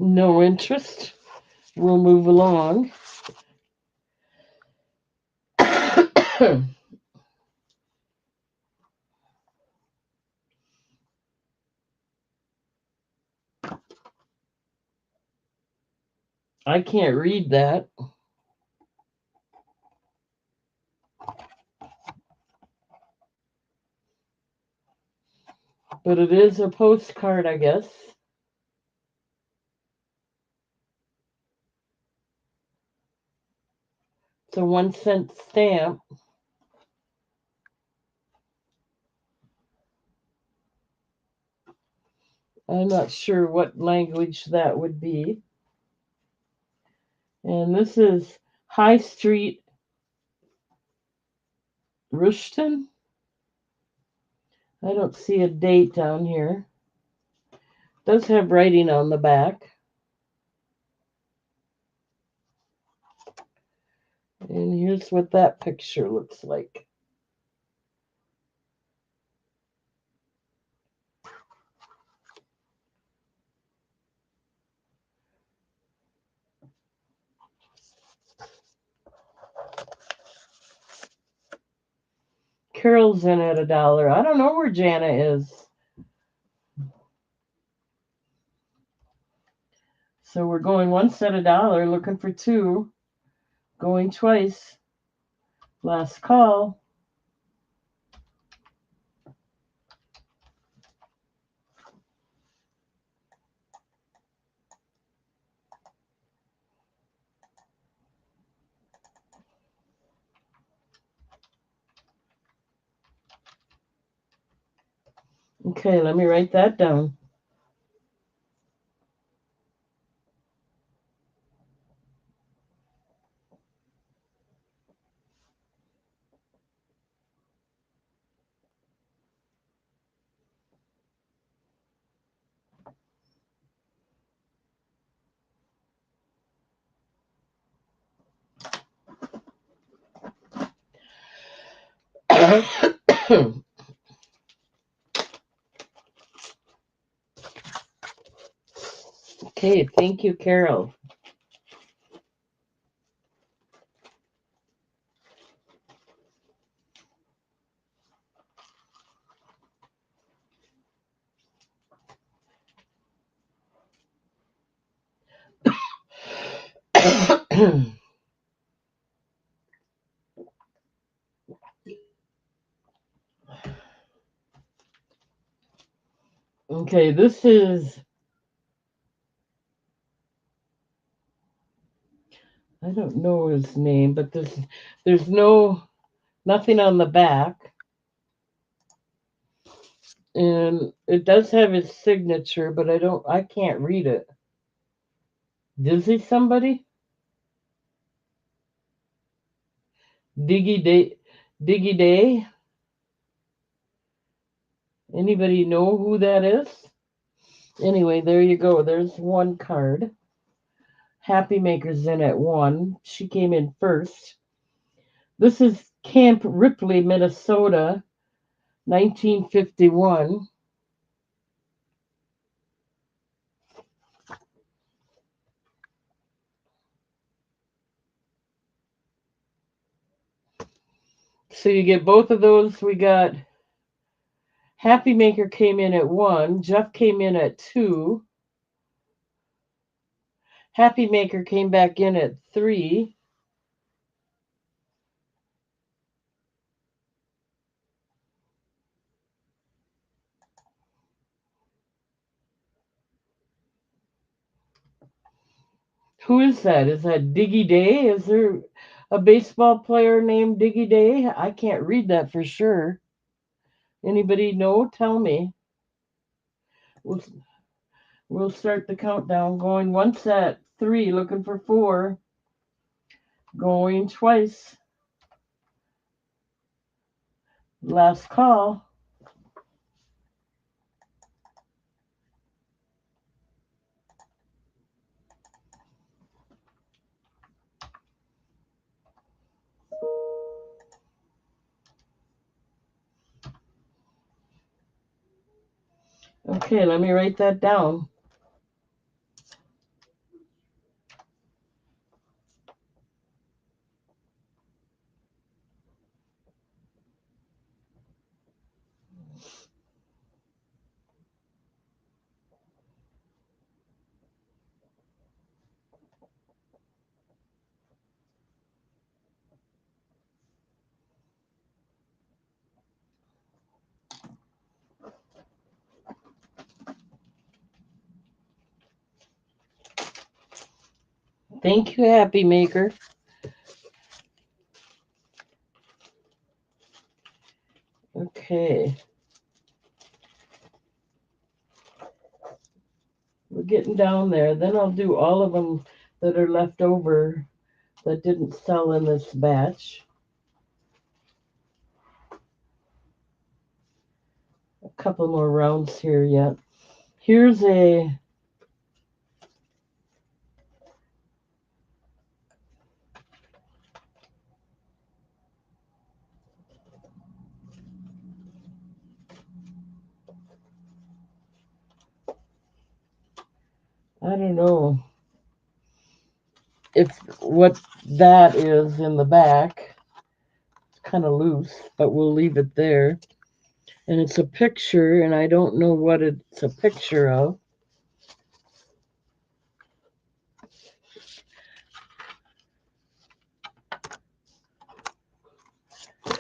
No interest. We'll move along. I can't read that. But it is a postcard, I guess. It's a 1 cent stamp. I'm not sure what language that would be. And this is High Street, Rushton. I don't see a date down here. It does have writing on the back. And here's what that picture looks like. Carol's in at $1. I don't know where Jana is. So we're going 1 set $1, looking for 2, going twice. Last call. Okay, let me write that down. Okay, thank you, Carol. Okay, this is, I don't know his name, but there's nothing on the back. And it does have his signature, but I can't read it. Dizzy somebody? Diggy Day? Anybody know who that is? Anyway, there you go. There's one card. Happy Maker's in at 1. She came in first. This is Camp Ripley, Minnesota, 1951. So you get both of those. We got Happy Maker came in at 1. Jeff came in at 2. Happy Maker came back in at 3. Who is that? Is that Diggy Day? Is there a baseball player named Diggy Day? I can't read that for sure. Anybody know? Tell me. We'll, we'll start the countdown. Going once at 3, looking for 4. Going twice. Last call. Okay, let me write that down. Thank you, Happy Maker. Okay. We're getting down there. Then I'll do all of them that are left over that didn't sell in this batch. A couple more rounds here yet. Here's a I don't know if what that is in the back. It's kind of loose, but we'll leave it there. And it's a picture, and I don't know what it's a picture of.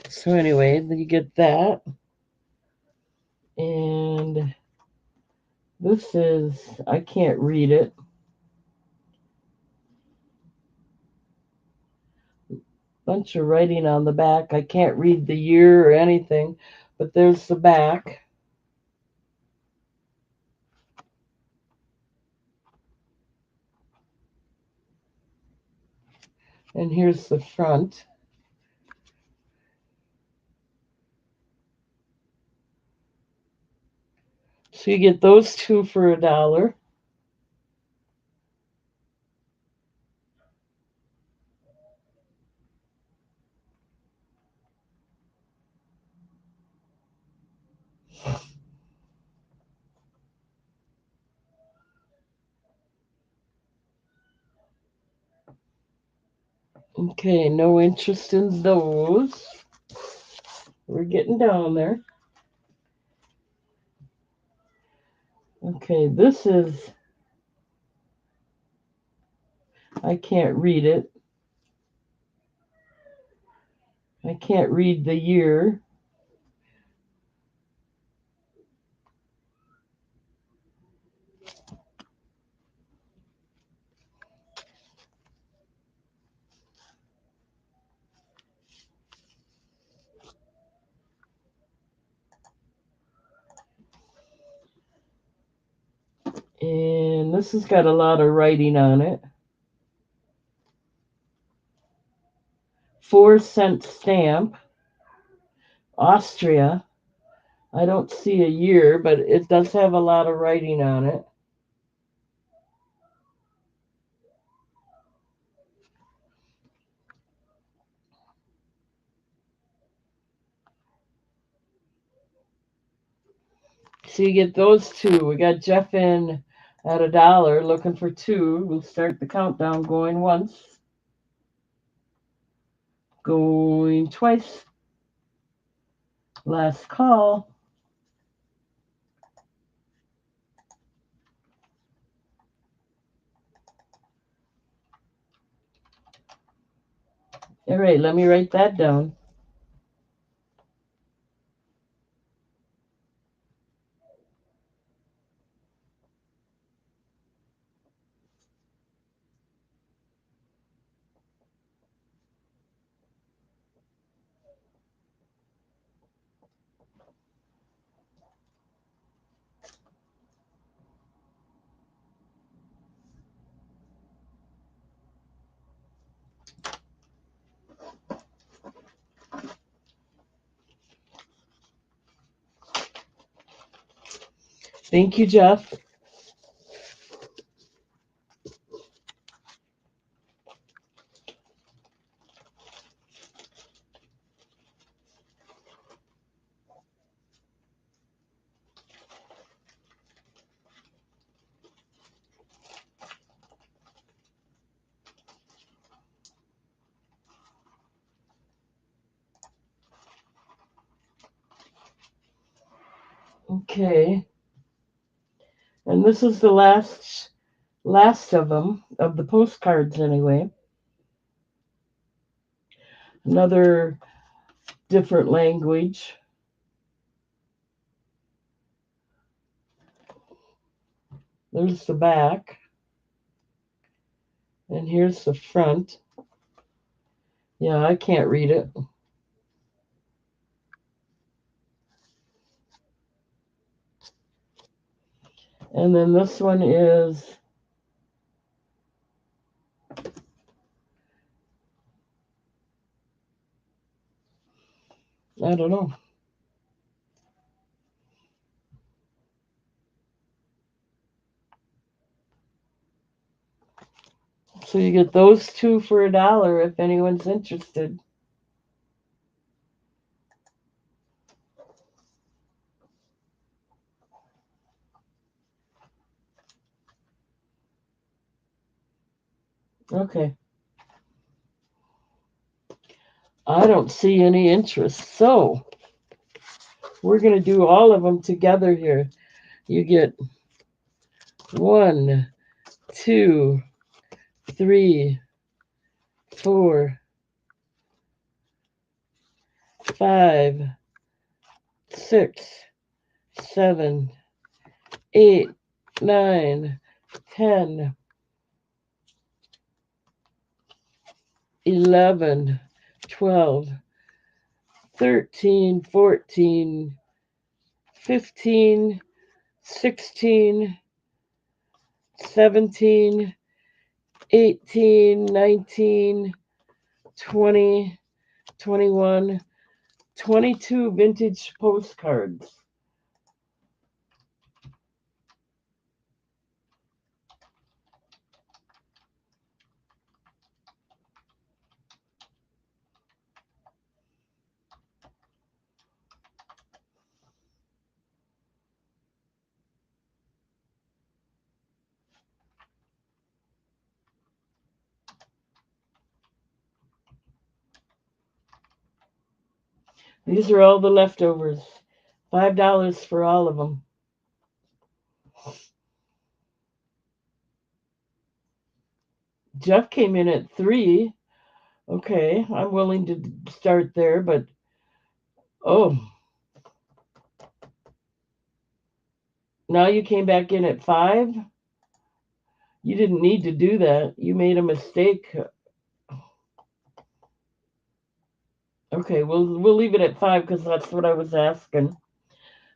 So anyway, you get that. And this is, I can't read it. Bunch of writing on the back. I can't read the year or anything, but there's the back. And here's the front. So you get those two for $1. Okay, no interest in those. We're getting down there. Okay, this is, I can't read it. I can't read the year. And this has got a lot of writing on it. 4-cent stamp. Austria. I don't see a year, but it does have a lot of writing on it. So you get those two. We got Jeff in at $1, looking for two. We'll start the countdown going once, going twice. Last call. All right, let me write that down. Thank you, Jeff. Okay. And this is the last of them, of the postcards anyway. Another different language. There's the back. And here's the front. Yeah, I can't read it. And then this one is, I don't know. So you get those two for $1 if anyone's interested. Okay. I don't see any interest. So we're going to do all of them together here. You get 1, 2, 3, 4, 5, 6, 7, 8, 9, 10, 11, 12, 13, 14, 15, 16, 17, 18, 19, 20, 21, 22 vintage postcards. These are all the leftovers. $5 for all of them. Jeff came in at 3. Okay, I'm willing to start there, but oh, now you came back in at 5? You didn't need to do that. You made a mistake. Okay, we'll leave it at 5 because that's what I was asking.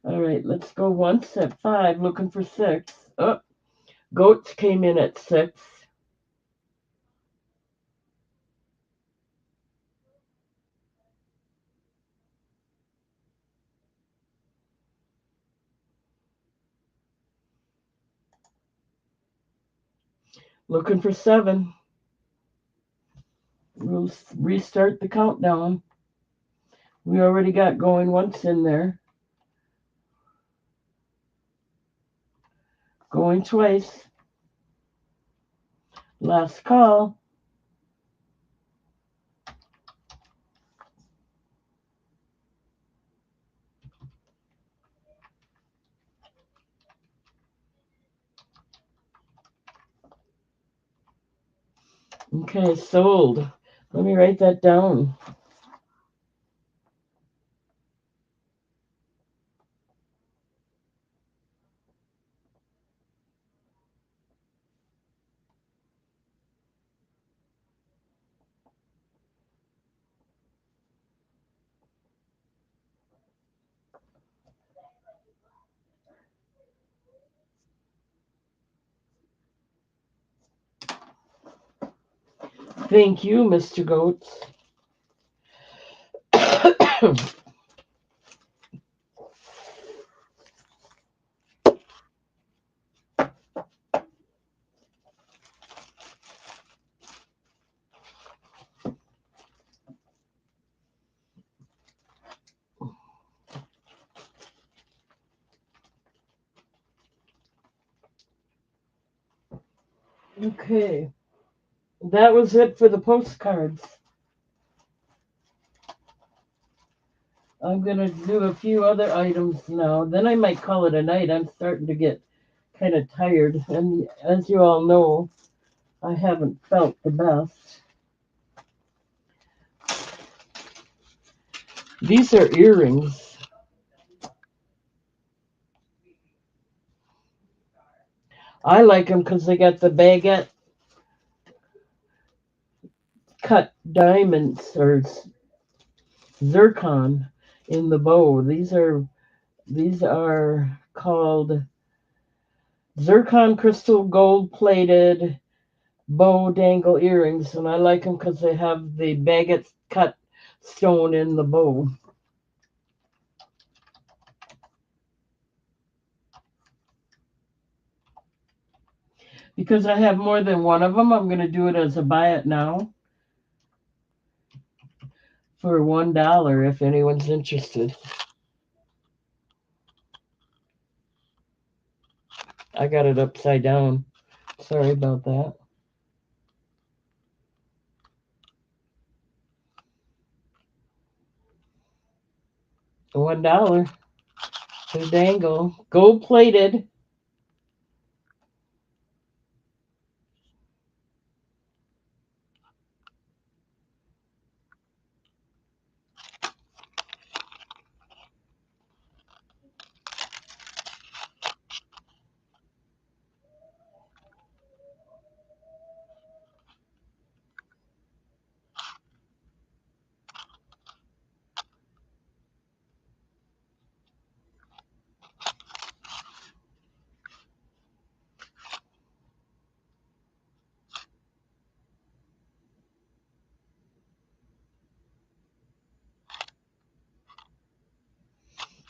All right, let's go once at 5, looking for 6. Oh, goats came in at 6. Looking for 7. We'll restart the countdown. We already got going once in there. Going twice. Last call. Okay, sold. Let me write that down. Thank you, Mr. Goats. Okay, that was it for the postcards. I'm going to do a few other items now. Then I might call it a night. I'm starting to get kind of tired. And as you all know, I haven't felt the best. These are earrings. I like them because they got the baguette cut diamonds or zircon in the bow. These are called zircon crystal gold plated bow dangle earrings, and I like them because they have the baguette cut stone in the bow. Because I have more than one of them, I'm going to do it as a buy it now for $1 if anyone's interested. I got it upside down. Sorry about that. $1 to dangle. Gold plated.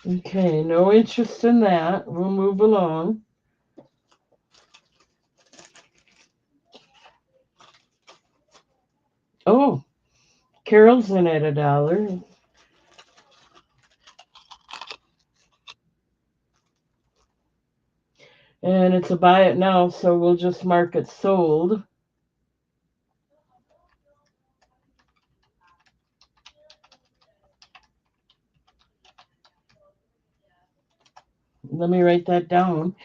Okay, no interest in that. We'll move along. Oh, Carol's in at $1. And it's a buy it now, so we'll just mark it sold. Let me write that down.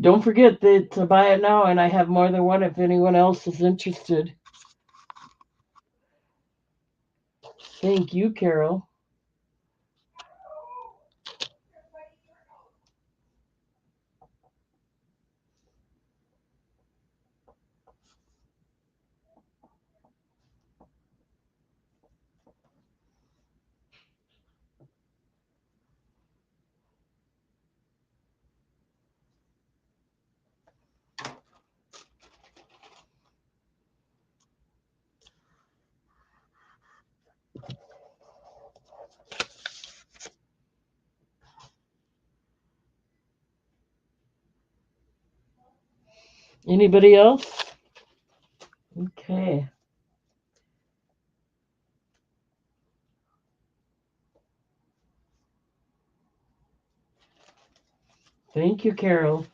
Don't forget that to buy it now, and I have more than one if anyone else is interested. Thank you, Carol. Anybody else? Okay. Thank you, Carol.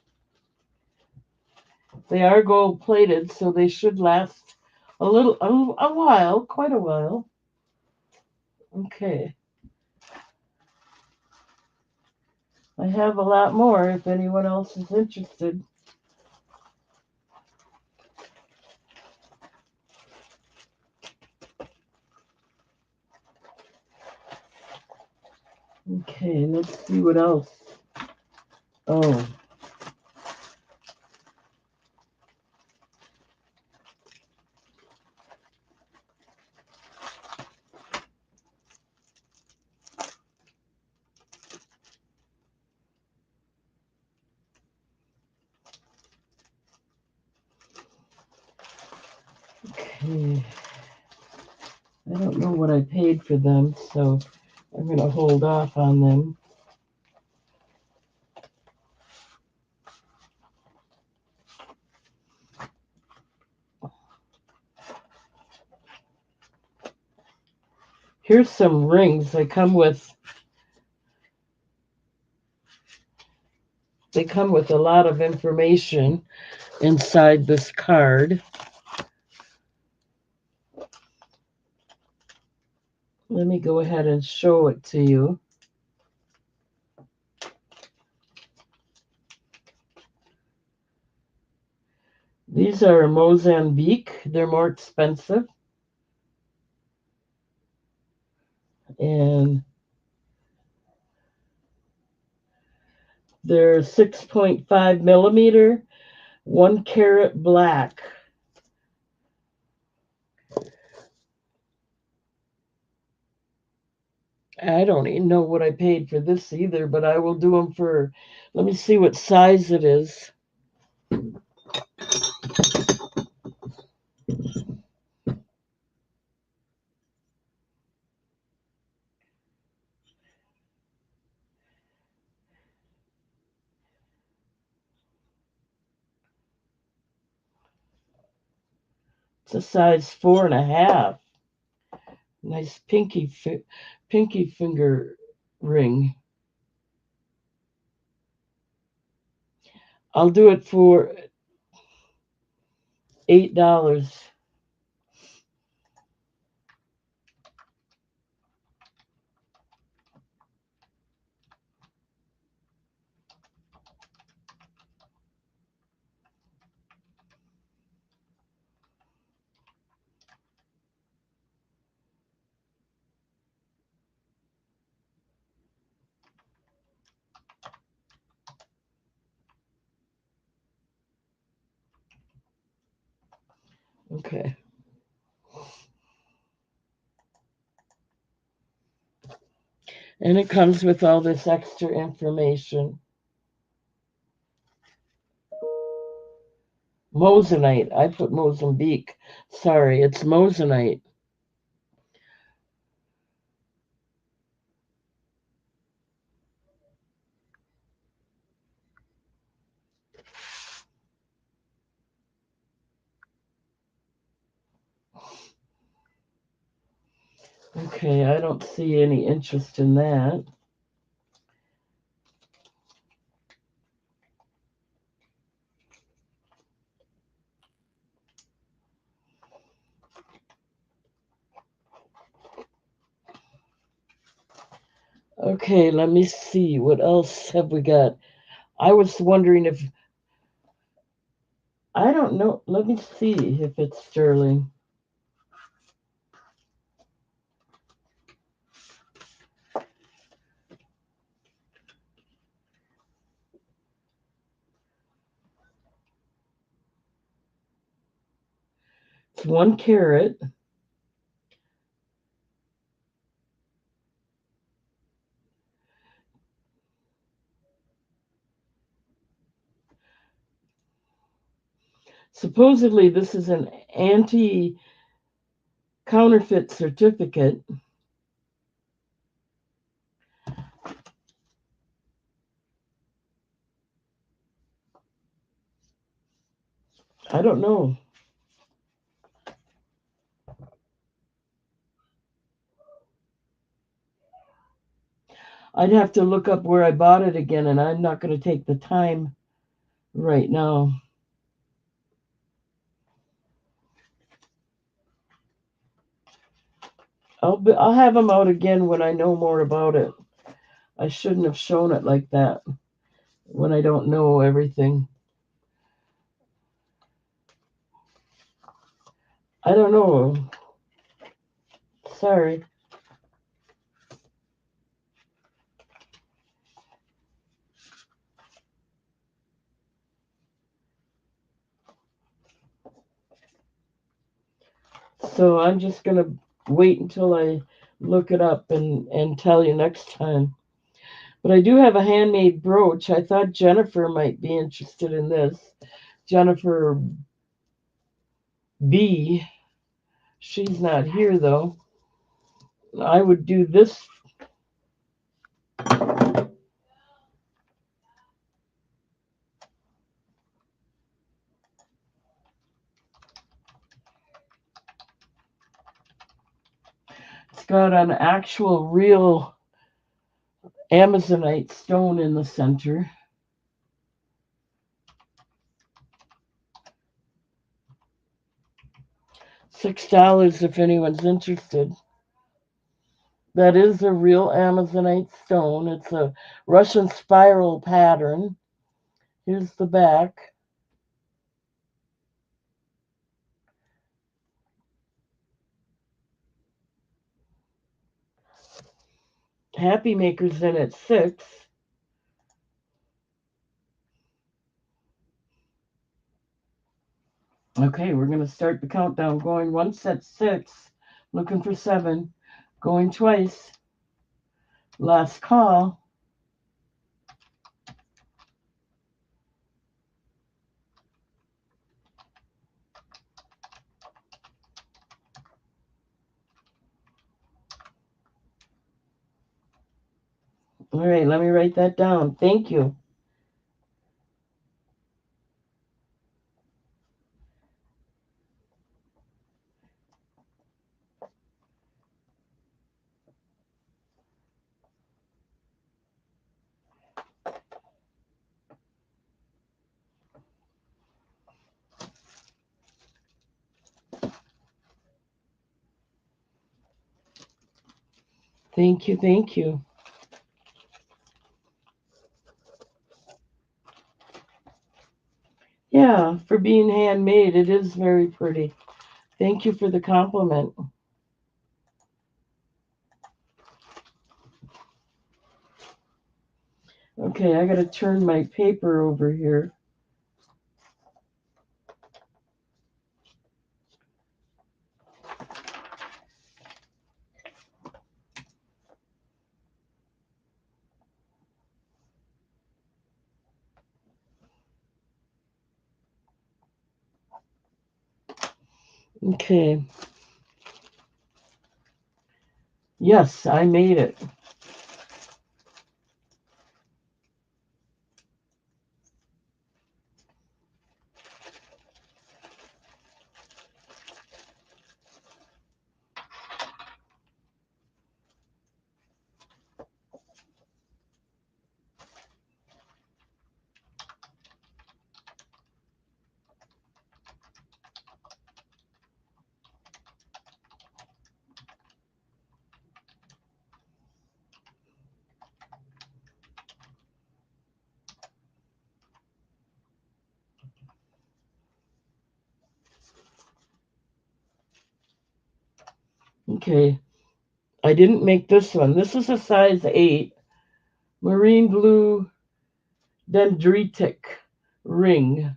They are gold plated, so they should last a while, quite a while. Okay. I have a lot more if anyone else is interested. Okay, let's see what else. Oh, okay. I don't know what I paid for them, so I'm going to hold off on them. Here's some rings. They come with a lot of information inside this card. Let me go ahead and show it to you. These are Mozambique. They're more expensive. And they're 6.5 millimeter, 1 carat black. I don't even know what I paid for this either, but I will do them for, let me see what size it is. It's a size 4.5. Nice pinky finger ring. I'll do it for $8. Okay. And it comes with all this extra information. Moissanite. I put Mozambique. Sorry, it's Moissanite. Okay, I don't see any interest in that. Okay, let me see. What else have we got? I was wondering if, I don't know. Let me see if it's sterling. It's 1 carat. Supposedly, this is an anti counterfeit certificate. I don't know. I'd have to look up where I bought it again, and I'm not going to take the time right now. I'll have them out again when I know more about it. I shouldn't have shown it like that when I don't know everything. I don't know. Sorry. So I'm just going to wait until I look it up and tell you next time. But I do have a handmade brooch. I thought Jennifer might be interested in this. Jennifer B. She's not here though. I would do this. It's got an actual real Amazonite stone in the center. $6 if anyone's interested. That is a real Amazonite stone. It's a Russian spiral pattern. Here's the back. Happy Maker's in at 6. Okay, we're going to start the countdown. Going once at 6. Looking for 7. Going twice. Last call. All right, let me write that down. Thank you. Thank you. Thank you. Yeah, for being handmade, it is very pretty. Thank you for the compliment. Okay, I got to turn my paper over here. Okay. Yes, I made it. Okay. I didn't make this one. This is a size 8 marine blue dendritic ring.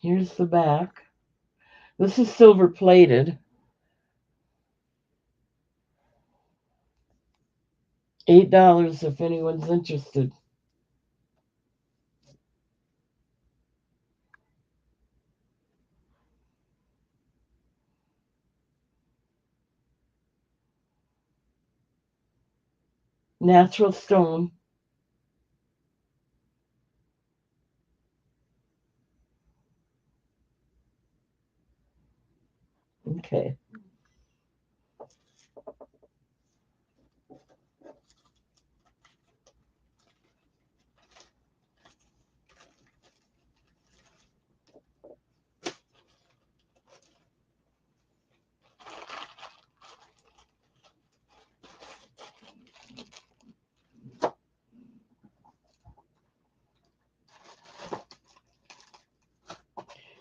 Here's the back. This is silver plated. $8 if anyone's interested. Natural stone. Okay.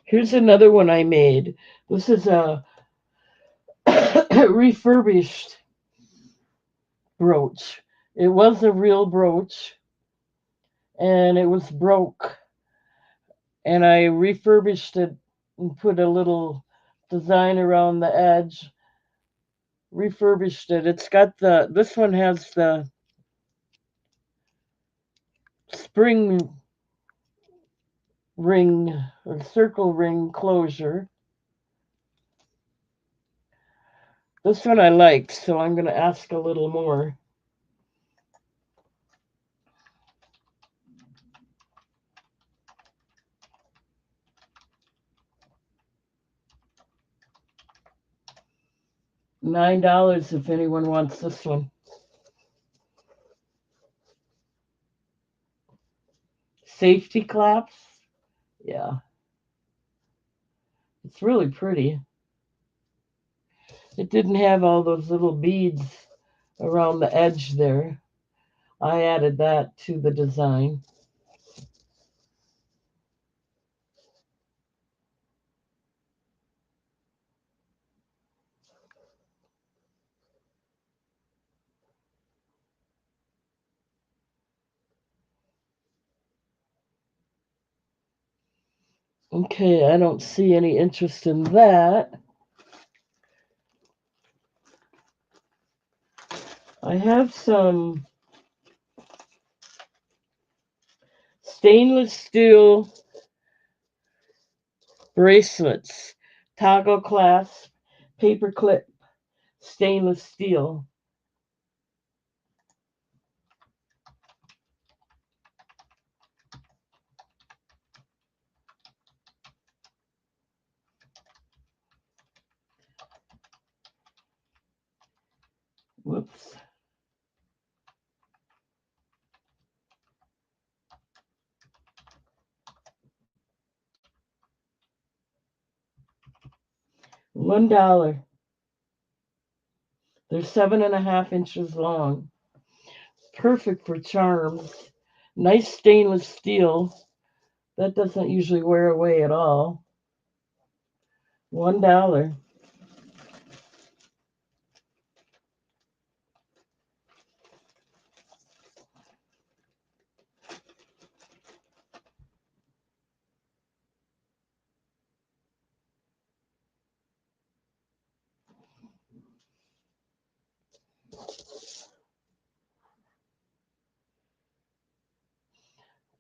Here's another one I made. This is a refurbished brooch. It was a real brooch and it was broke. And I refurbished it and put a little design around the edge. Refurbished it. It's got this one has the spring ring or circle ring closure. This one I liked, so I'm going to ask a little more. $9 if anyone wants this one. Safety claps. Yeah, it's really pretty. It didn't have all those little beads around the edge there. I added that to the design. Okay, I don't see any interest in that. I have some stainless steel bracelets, toggle clasp, paper clip, stainless steel. Whoops. $1. They're 7.5 inches long. Perfect for charms. Nice stainless steel. That doesn't usually wear away at all. $1.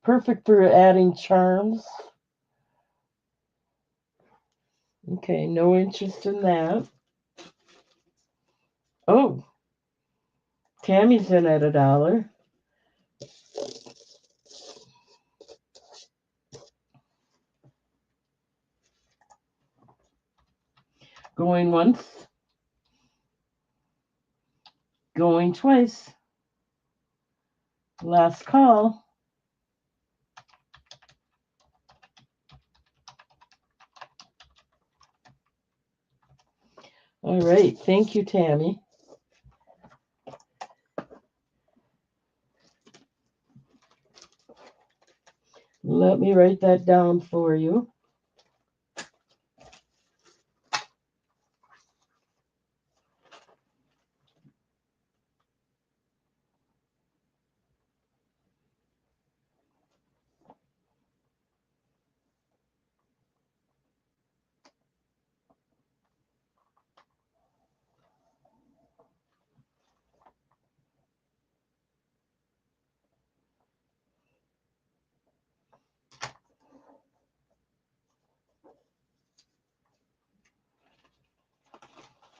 Perfect for adding charms. Okay, no interest in that. Oh, Tammy's in at $1. Going once. Going twice. Last call. All right. Thank you, Tammy. Let me write that down for you.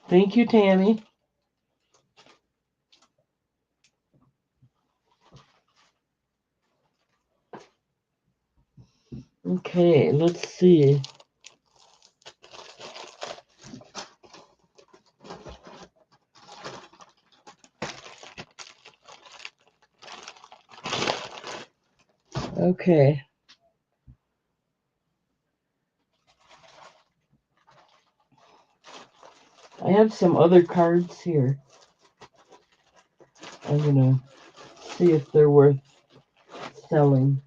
Thank you, Tammy. Okay, let's see. Okay. I have some other cards here. I'm going to see if they're worth selling.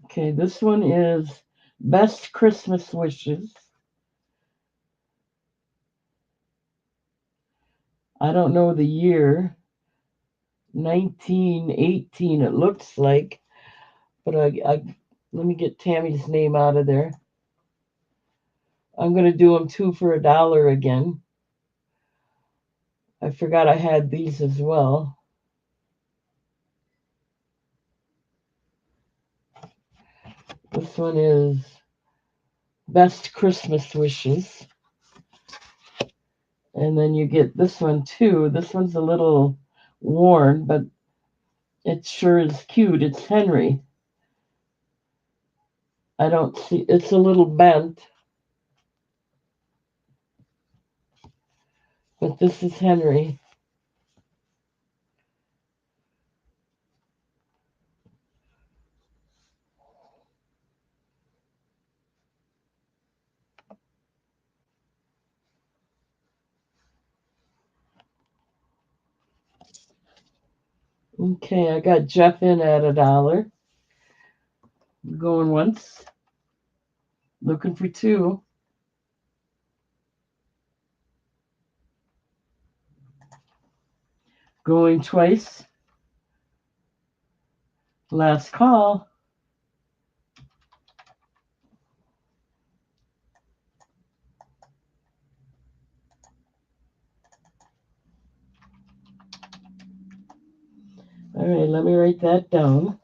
Okay, this one is Best Christmas Wishes. I don't know the year. 1918 it looks like, but I let me get Tammy's name out of there. I'm going to do them two for $1 again. I forgot I had these as well. This one is Best Christmas Wishes. And then you get this one too. This one's a little worn, but it sure is cute. It's Henry. I don't see, it's a little bent, but this is Henry. Okay, I got Jeff in at $1. Going once, looking for two. Going twice. Last call. All right, let me write that down.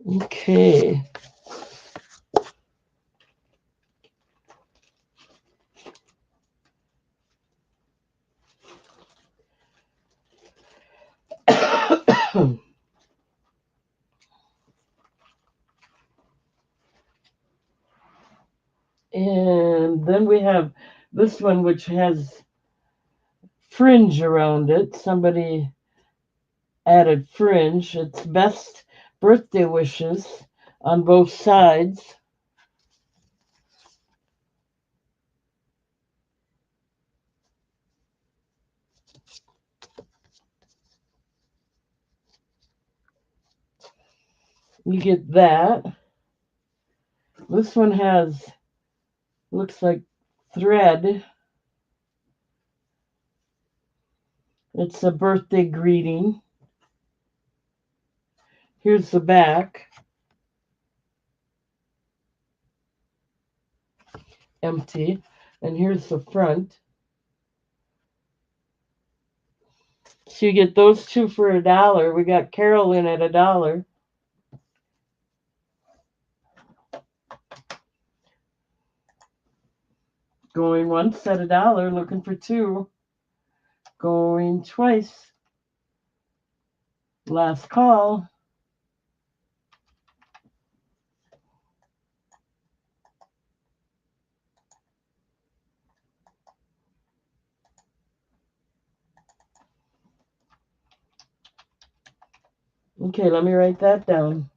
Okay. And then we have this one, which has fringe around it. Somebody added fringe. It's Best Birthday Wishes on both sides. You get that. This one has, looks like thread. It's a birthday greeting. Here's the back. Empty. And here's the front. So you get those two for $1. We got Carol in at $1. Going once at $1, looking for two. Going twice. Last call. Okay, let me write that down.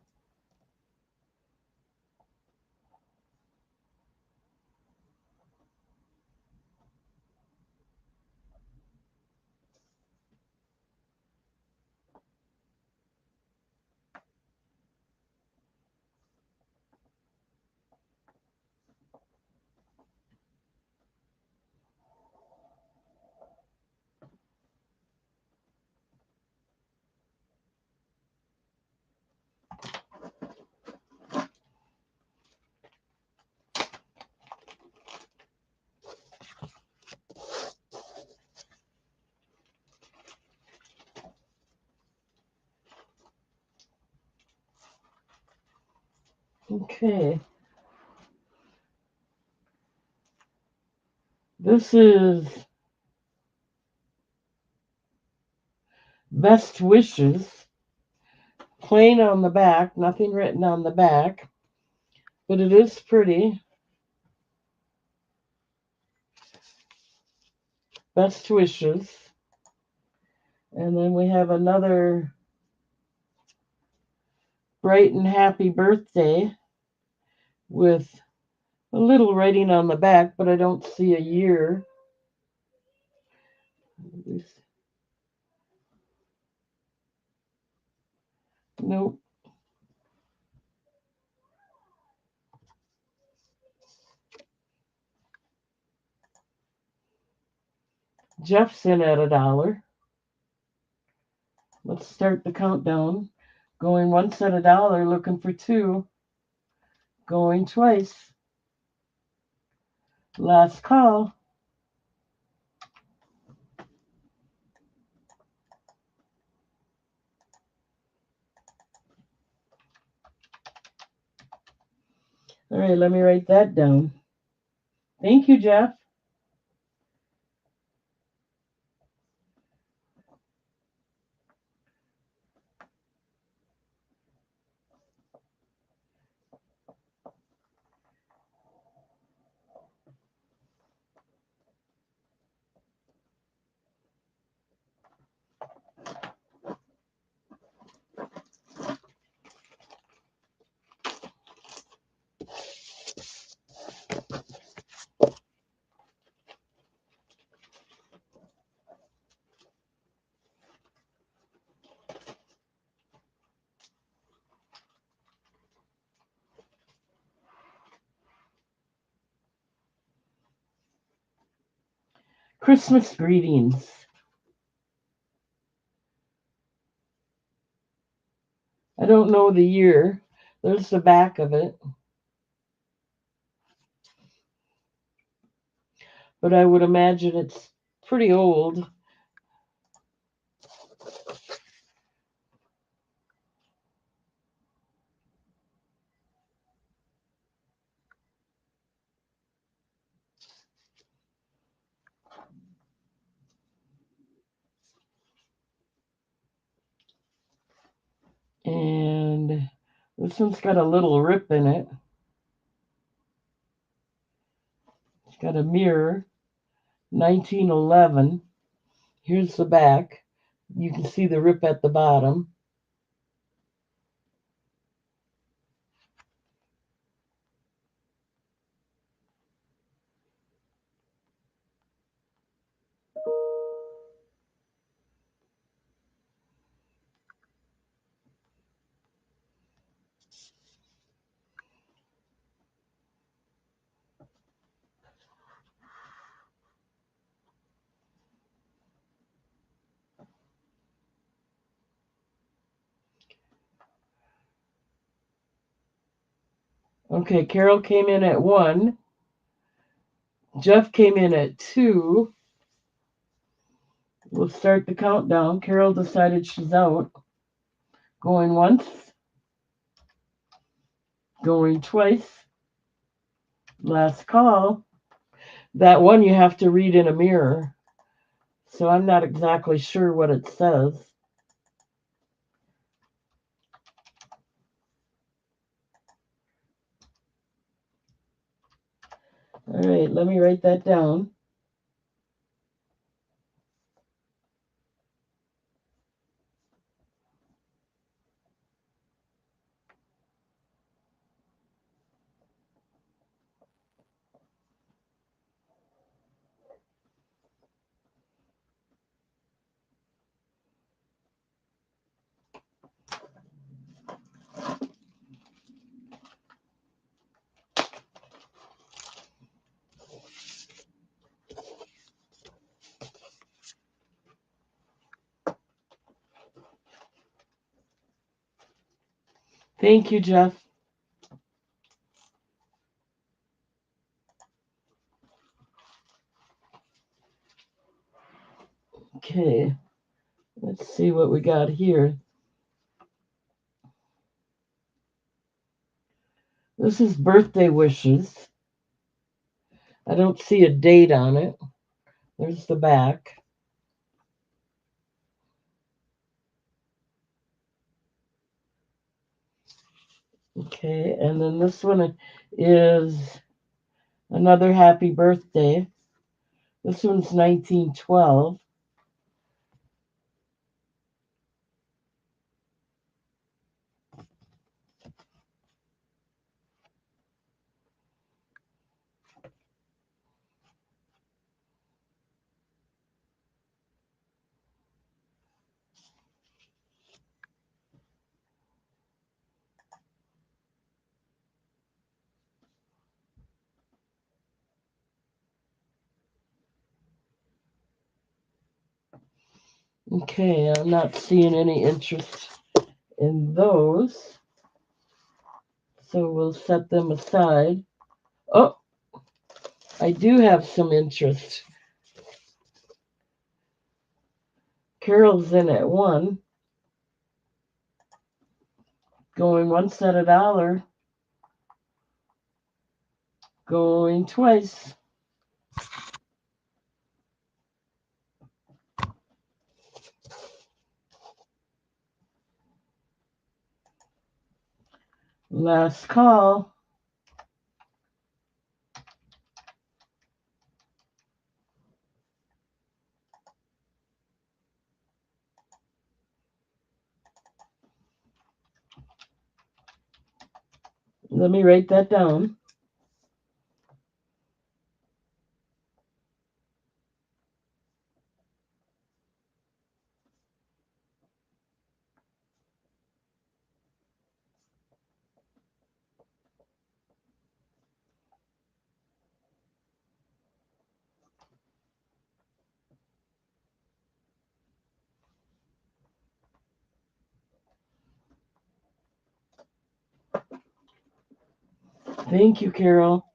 Okay. This is Best Wishes. Plain on the back, nothing written on the back, but it is pretty. Best Wishes. And then we have another Bright and Happy Birthday with a little writing on the back, but I don't see a year. Nope. Jeff's in at $1. Let's start the countdown. Going once at $1, looking for 2. Going twice. Last call. All right, let me write that down. Thank you, Jeff. Christmas greetings. I don't know the year. There's the back of it. But I would imagine it's pretty old. And this one's got a little rip in it. It's got a mirror. 1911. Here's the back. You can see the rip at the bottom. Okay, Carol came in at 1. Jeff came in at 2. We'll start the countdown. Carol decided she's out. Going once. Going twice. Last call. That one you have to read in a mirror. So I'm not exactly sure what it says. All right, let me write that down. Thank you, Jeff. Okay, let's see what we got here. This is birthday wishes. I don't see a date on it. There's the back. Okay, and then this one is another happy birthday. This one's 1912. Okay, I'm not seeing any interest in those, so we'll set them aside. Oh, I do have some interest. Carol's in at one, going once at $1, going twice. Last call. Let me write that down. Thank you, Carol.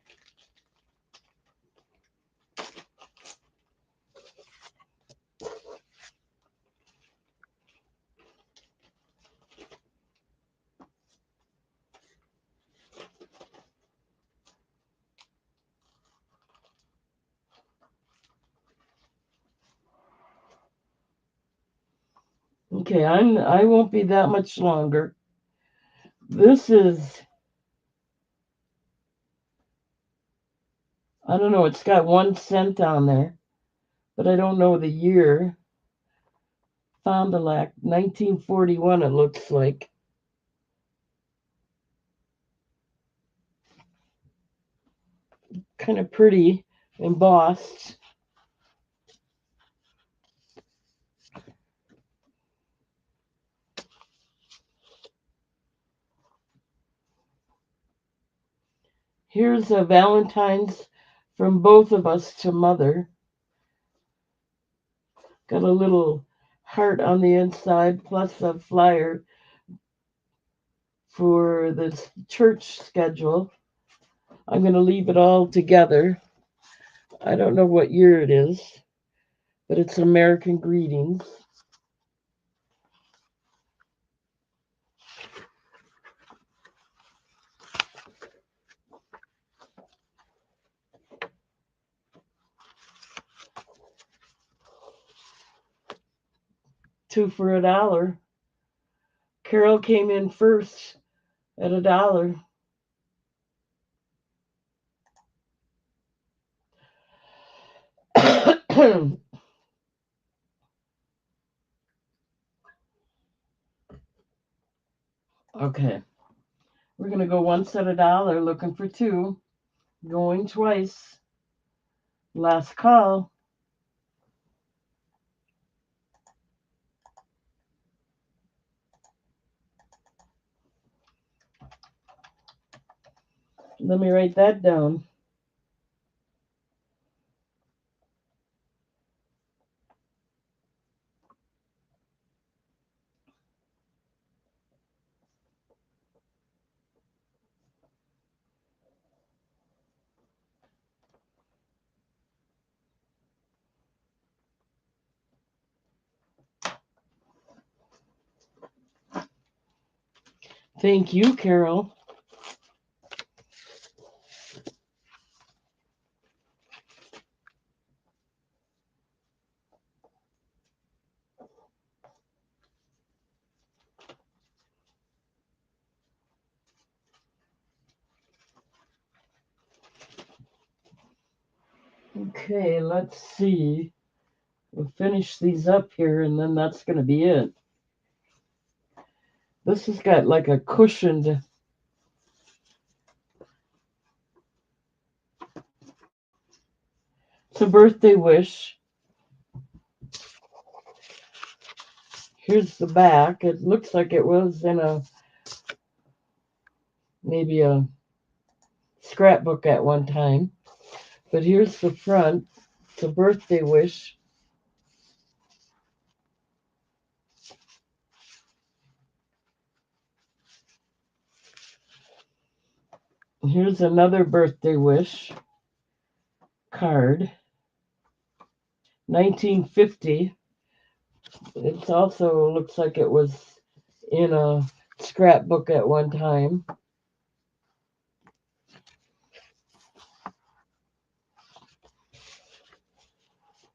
Okay, I won't be that much longer. This is, I don't know, it's got 1 cent on there, but I don't know the year. Fond du Lac, 1941 it looks like. Kind of pretty, embossed. Here's a Valentine's from both of us to Mother. Got a little heart on the inside, plus a flyer for the church schedule. I'm going to leave it all together. I don't know what year it is, but it's American Greetings. Two for $1. Carol came in first at $1. Okay, we're gonna go once at $1, looking for two, going twice. Last call. Let me write that down. Thank you, Carol. Okay, let's see. We'll finish these up here and then that's going to be it. This has got like a cushioned. It's a birthday wish. Here's the back. It looks like it was in maybe a scrapbook at one time. But here's the front. It's a birthday wish. Here's another birthday wish card. 1950. It also looks like it was in a scrapbook at one time.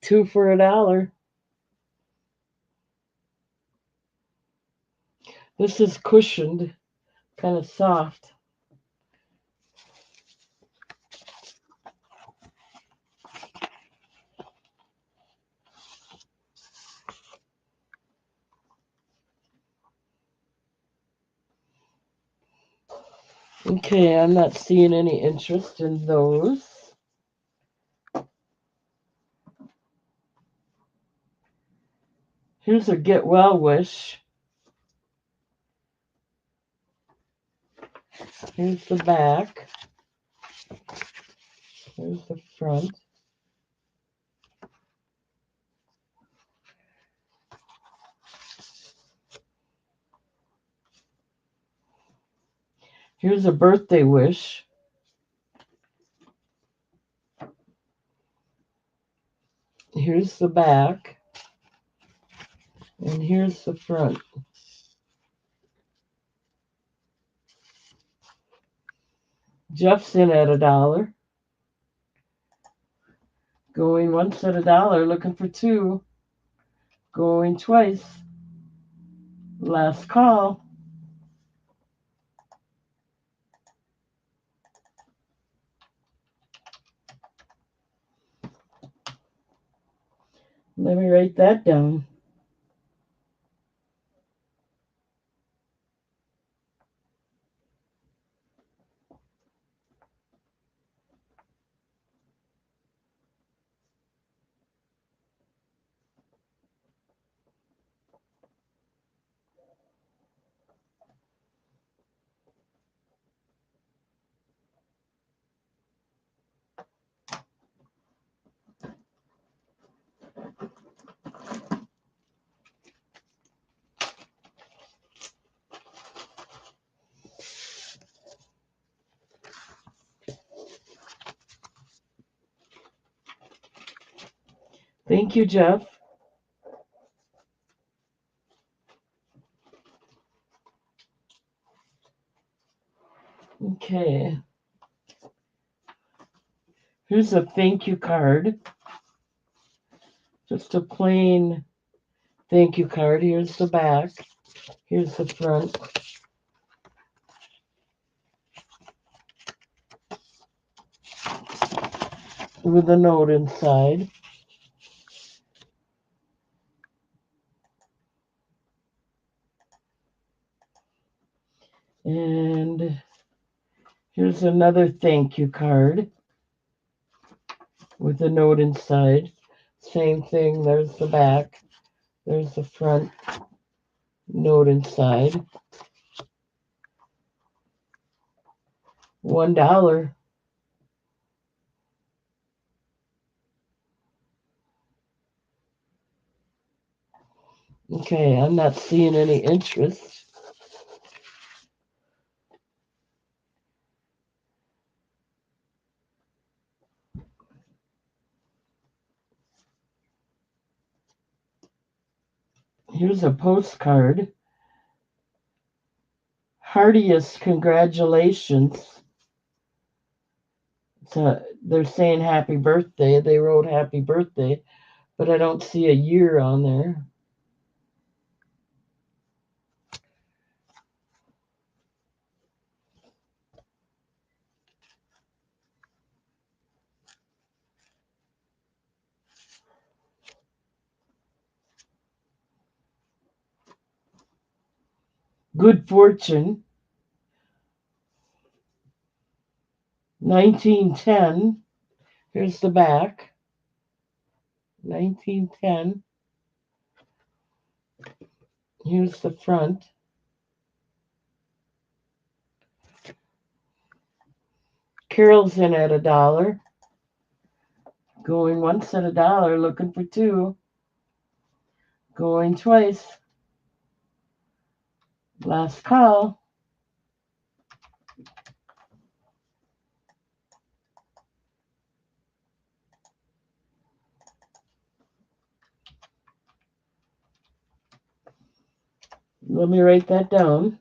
Two for $1. This is cushioned, kind of soft. Okay, I'm not seeing any interest in those. Here's a get well wish. Here's the back. Here's the front. Here's a birthday wish. Here's the back. And here's the front. Jeff's in at $1. Going once at $1, looking for two. Going twice. Last call. Let me write that down. Thank you, Jeff. Okay. Here's a thank you card. Just a plain thank you card. Here's the back. Here's the front. With a note inside. And here's another thank you card with a note inside. Same thing. There's the back. There's the front. Note inside. $1. Okay, I'm not seeing any interest. Here's a postcard. Heartiest congratulations. They're saying happy birthday. They wrote happy birthday, but I don't see a year on there. Good Fortune, 1910. Here's the back, 1910. Here's the front. Carol's in at $1. Going once at $1, looking for two. Going twice. Last call. Let me write that down.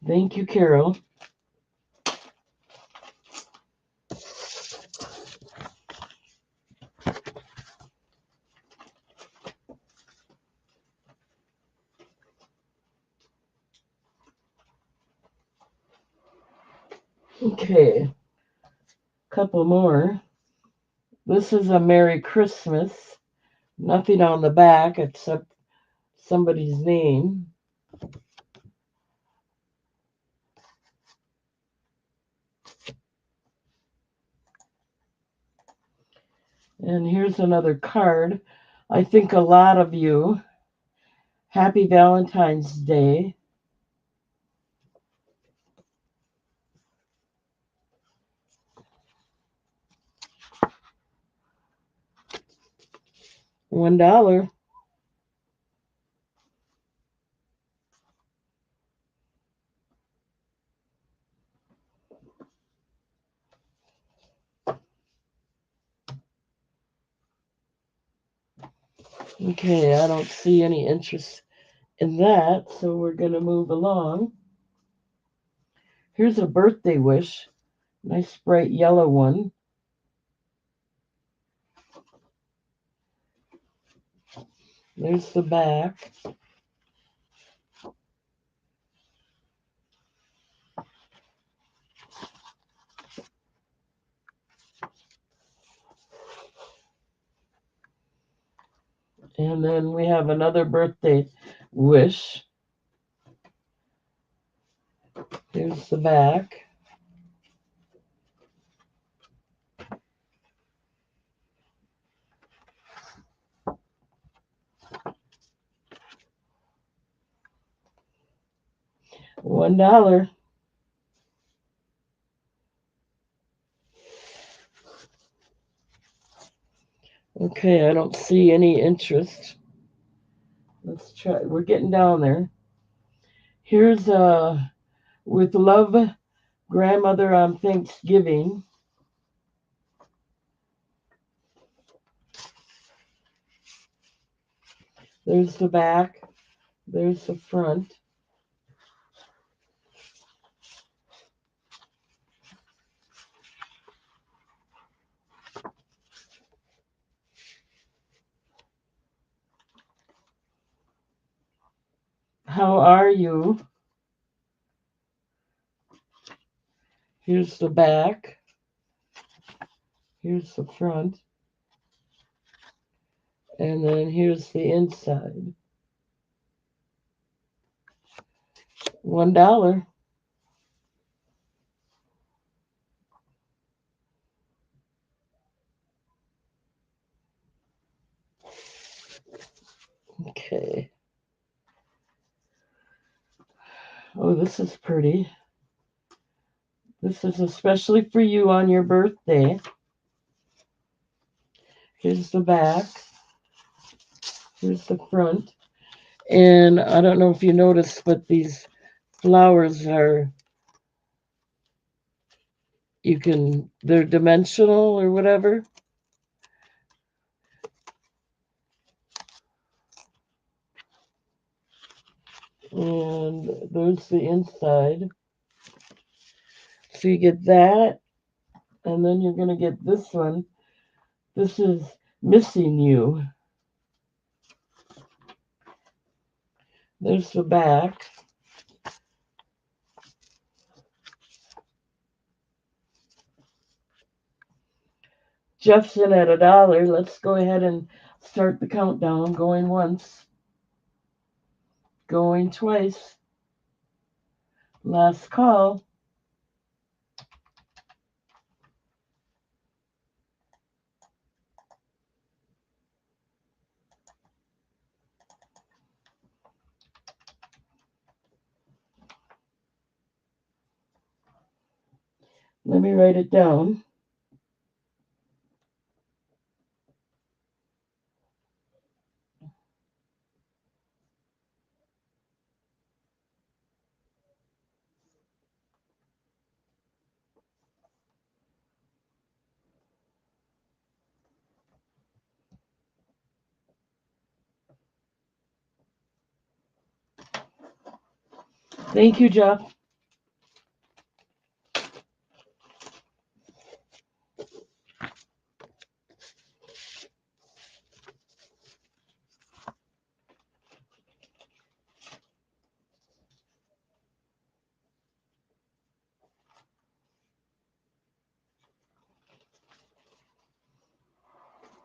Thank you, Carol. Okay, couple more. This is a Merry Christmas. Nothing on the back except somebody's name. And here's another card. I think a lot of you. Happy Valentine's Day. $1. Okay, I don't see any interest in that, so we're going to move along. Here's a birthday wish. Nice bright yellow one. There's the back. And then we have another birthday wish. Here's the back. $1. Okay, I don't see any interest. Let's try. We're getting down there. Here's with love, grandmother on Thanksgiving. There's the back. There's the front. How are you? Here's the back. Here's the front. And then here's the inside. $1. Okay. Oh, this is pretty. This is especially for you on your birthday. Here's the back. Here's the front. And I don't know if you noticed, but these flowers are, they're dimensional or whatever. And there's the inside. So you get that, and then you're going to get this one. This is Missing You. There's the back. Jeff's in at $1. Let's go ahead and start the countdown. Going once, going twice. Last call. Let me write it down. Thank you, Jeff.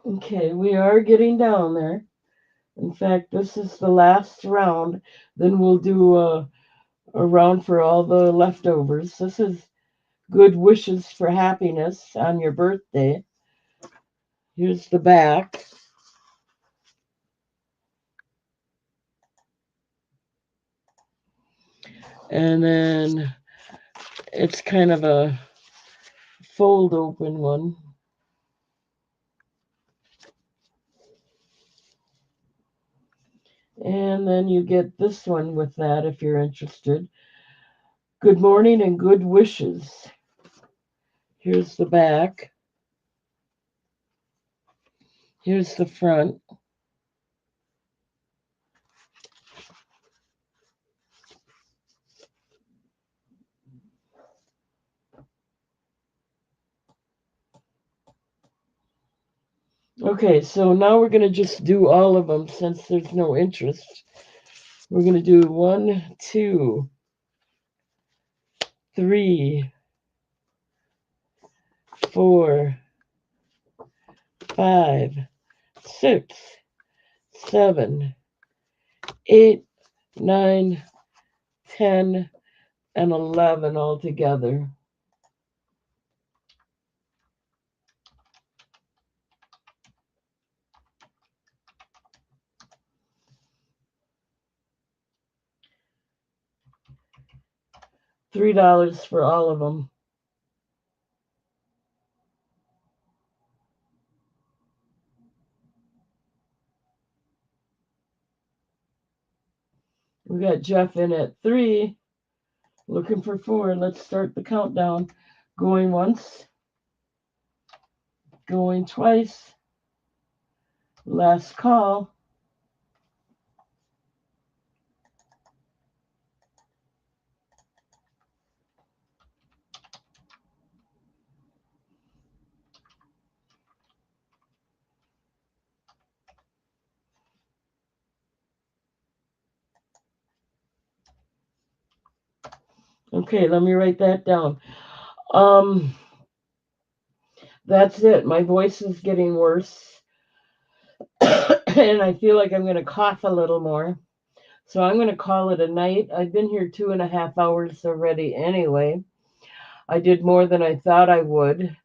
Okay, we are getting down there. In fact, this is the last round. Then we'll do a round for all the leftovers. This is Good Wishes for Happiness on your birthday. Here's the back. And then it's kind of a fold open one. And then you get this one with that if you're interested. Good morning and good wishes. Here's the back. Here's the front. Okay, so now we're going to just do all of them since there's no interest. We're going to do 1, 2, 3, 4, 5, 6, 7, 8, 9, 10, and 11 all together. $3 for all of them. We got Jeff in at 3, looking for 4. Let's start the countdown. Going once, going twice. Last call. Okay, let me write that down. That's it. My voice is getting worse. And I feel like I'm going to cough a little more. So I'm going to call it a night. I've been here 2.5 hours already anyway. I did more than I thought I would.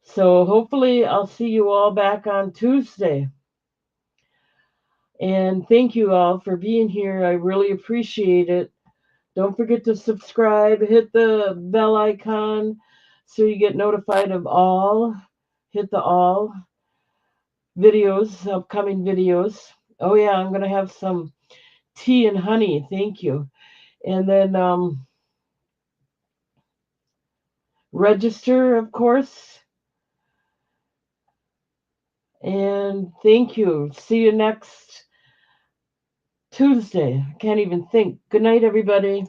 So hopefully I'll see you all back on Tuesday. And thank you all for being here. I really appreciate it. Don't forget to subscribe, hit the bell icon so you get notified of all. Hit the all videos, upcoming videos. Oh yeah, I'm going to have some tea and honey. Thank you. And then register, of course. And thank you. See you next Tuesday. I can't even think. Good night, everybody.